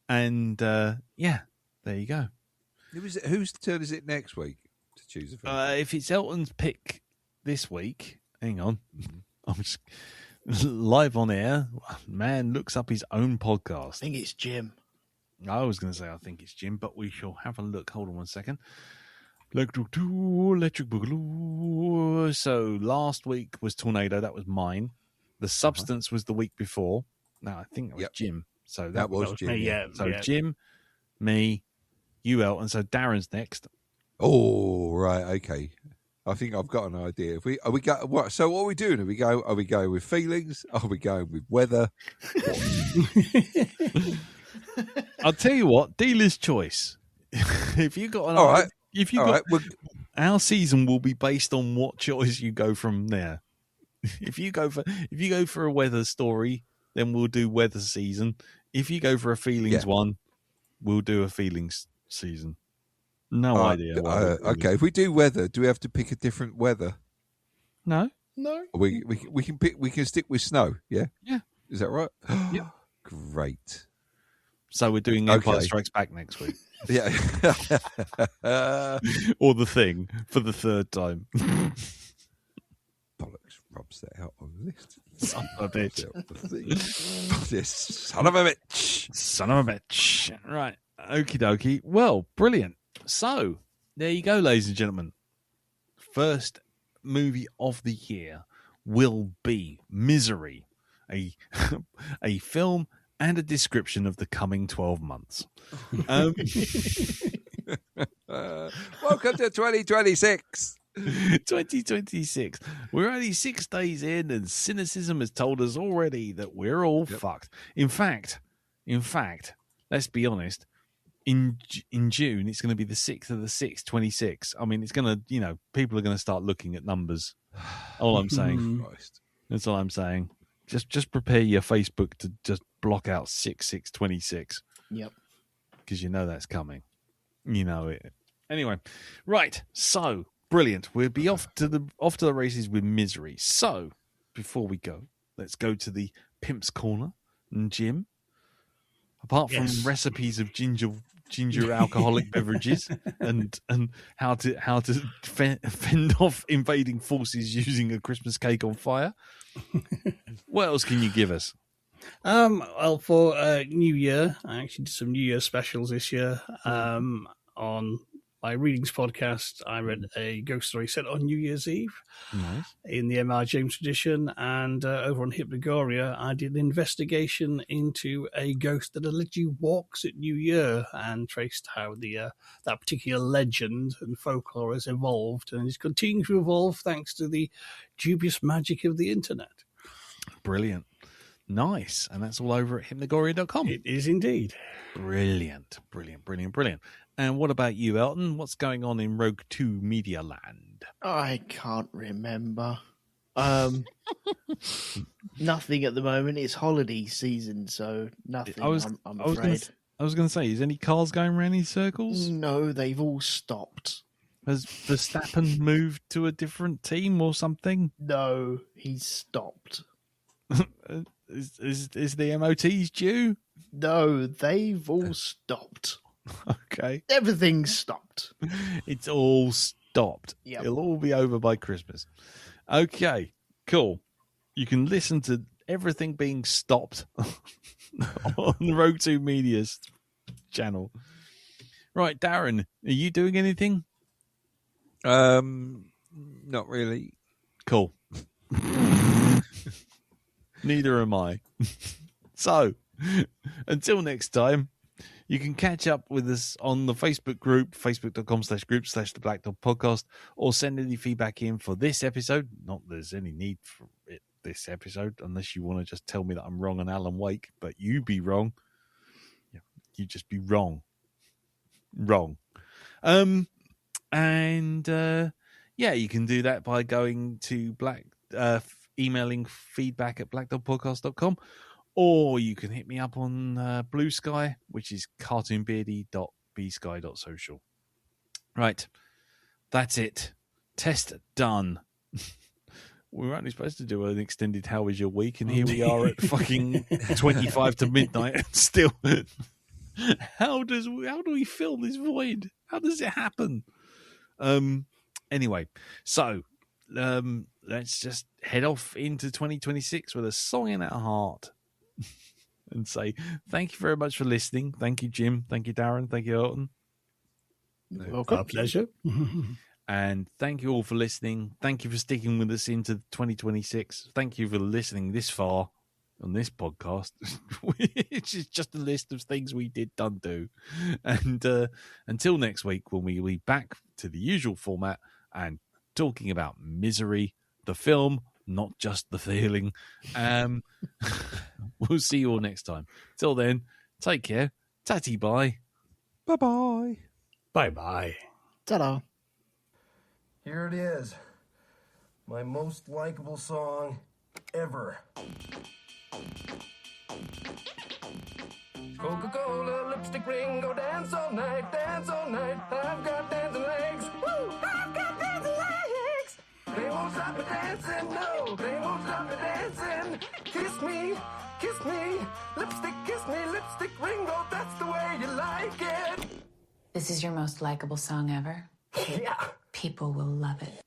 And, there you go. Whose turn is it next week to choose a film? If it's Elton's pick this week, hang on. I'm just live on air. Man looks up his own I podcast. think it's Jim. I was going to say I think it's Jim, but we shall have a look. Hold on 1 second. Electric Boogaloo. So last week was Tornado. That was mine. The Substance was the week before. No, I think it was Jim. So that was Jim. me, yeah. So Jim, me, you, Elton. So Darren's next. Oh, right, okay. I think I've got an idea. Are we go what? So what are we doing? Are we going with feelings? Are we going with weather? I'll tell you what, dealer's choice. If you got an All right. if you All got right, our season will be based on what choice you go from there. If you go for a weather story, then we'll do weather season. If you go for a feelings one, we'll do a feelings season. No idea. Okay, if we do weather, do we have to pick a different weather? No. We can pick. We can stick with snow. Yeah. Yeah. Is that right? Yeah. Great. So we're doing Empire Strikes Back next week. Yeah. Or The Thing for the third time. Bollocks, Rob's that out on the list. Son of a bitch. This son of a bitch. Son of a bitch. Right. Okie dokie. Well, brilliant. So, there you go, ladies and gentlemen. First movie of the year will be Misery, a film and a description of the coming 12 months. Welcome to 2026. 2026. We're only 6 days in, and cynicism has told us already that we're all fucked. In fact, let's be honest. In June, it's going to be the 6th of the 6th, 26. I mean, it's going to, people are going to start looking at numbers. All I'm saying. That's all I'm saying. Just prepare your Facebook to just block out 6/6/26. Yep. Because you know that's coming. You know it. Anyway, right. So brilliant. We'll be off to the races with Misery. So before we go, let's go to the Pimp's Corner. And Jim, apart from recipes of ginger alcoholic beverages and how to fend off invading forces using a Christmas cake on fire, what else can you give us? Well, for New Year, I actually did some New Year specials this year. On my readings podcast, I read a ghost story set on New Year's Eve in the M.R. James tradition, and over on Hypnagoria, I did an investigation into a ghost that allegedly walks at New Year and traced how that particular legend and folklore has evolved and is continuing to evolve thanks to the dubious magic of the internet. Brilliant. Nice. And that's all over at hypnagoria.com. It is indeed. Brilliant. And what about you, Elton? What's going on in Rogue 2 Media Land? I can't remember. Nothing at the moment. It's holiday season, so nothing. I'm afraid. I was going to say, is any cars going around these circles? No, they've all stopped. Has Verstappen moved to a different team or something? No, he's stopped. Is the MOTs due? No, they've all stopped. Okay. Everything's stopped. It's all stopped. stopped. Yep. It'll all be over by Christmas. Okay, cool. You can listen to everything being stopped on the Rogue 2 Media's channel. Right, Darren, are you doing anything? Not really. Cool. Neither am I. So, until next time, you can catch up with us on the Facebook group, facebook.com/group/The Black Dog Podcast, or send any feedback in for this episode. Not that there's any need for it this episode, unless you want to just tell me that I'm wrong on Alan Wake, but you be wrong. You just be wrong. Wrong. Yeah, you can do that by going to emailing feedback@blackdogpodcast.com, or you can hit me up on Blue Sky, which is cartoonbeardy.bsky.social. Right, that's it. Test done. We were only supposed to do an extended "How was your week?" and here we are at fucking 25 to midnight and still. How do we fill this void? How does it happen? Anyway, so let's just head off into 2026 with a song in our heart and say thank you very much for listening. Thank you, Jim. Thank you, Darren. Thank you, Elton. Our pleasure. And thank you all for listening. Thank you for sticking with us into 2026. Thank you for listening this far on this podcast, which is just a list of things we don't do. And until next week, when we will be back to the usual format and talking about Misery, the film, not just the feeling. We'll see you all next time. Till then, take care. Tatty bye. Bye-bye. Bye-bye. Ta-da. Here it is. My most likable song ever. Coca-Cola, lipstick ring, go dance all night, dance all night. I've got dancing legs. Woo! I've got dancing legs. They won't stop me dancing, no, they won't stop me dancing. Kiss me, lipstick ring, oh, that's the way you like it. This is your most likable song ever? Yeah. People will love it.